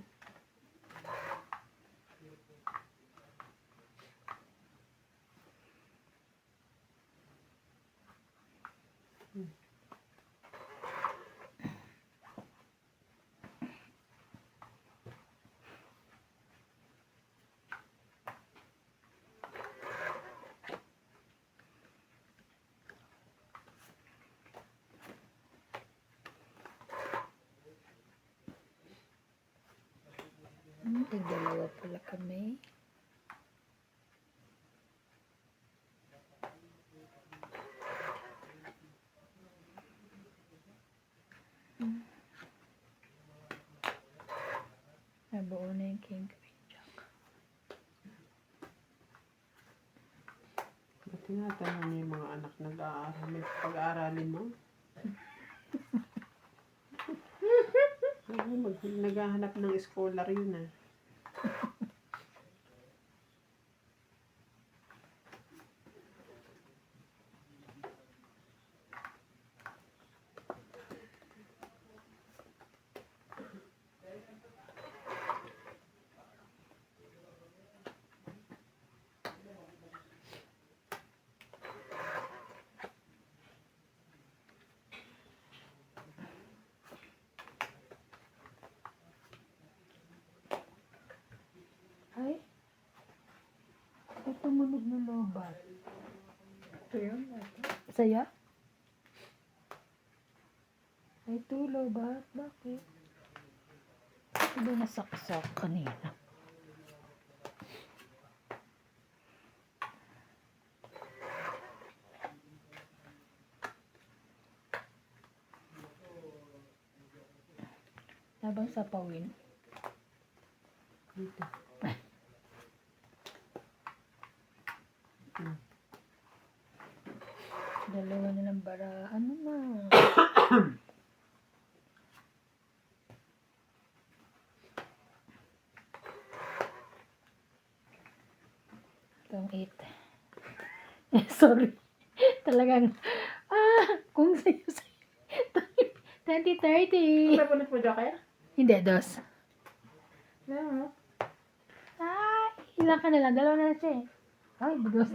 Dalawa pala kami. Nabuo na yung king queen jack.
Ba't tinatanong mo yung mga anak nag-aaral? May pag-aaralin mo? Naghahanap ng scholar yun ah.
Ay, ito tumunog na lobat.
Ito yun.
Saya? Ay, ito lobat. Bakit? Ito ba nasaksak kanina? Habang sa pawin.
Dito.
Dalawa na lang bara. Ano na? Itong 8. Sorry. Talagang, kung sa'yo 2030.
Ano po na Joker?
Hindi, dos.
No.
Ilan ka na lang? Dalawa na lang siya eh. Ay, dos.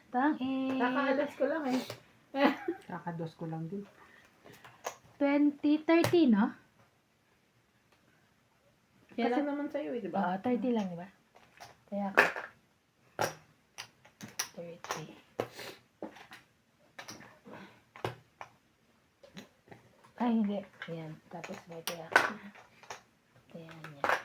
Tang
Kakaalas ko lang eh.
Kakados ko lang din.
2030, no?
Yan lang naman sa'yo eh, di
Oo,
ba?
30 lang, di ba? Kaya ako. 30. Ay, hindi. Ayan. Tapos may kaya ako. Ayan, yan.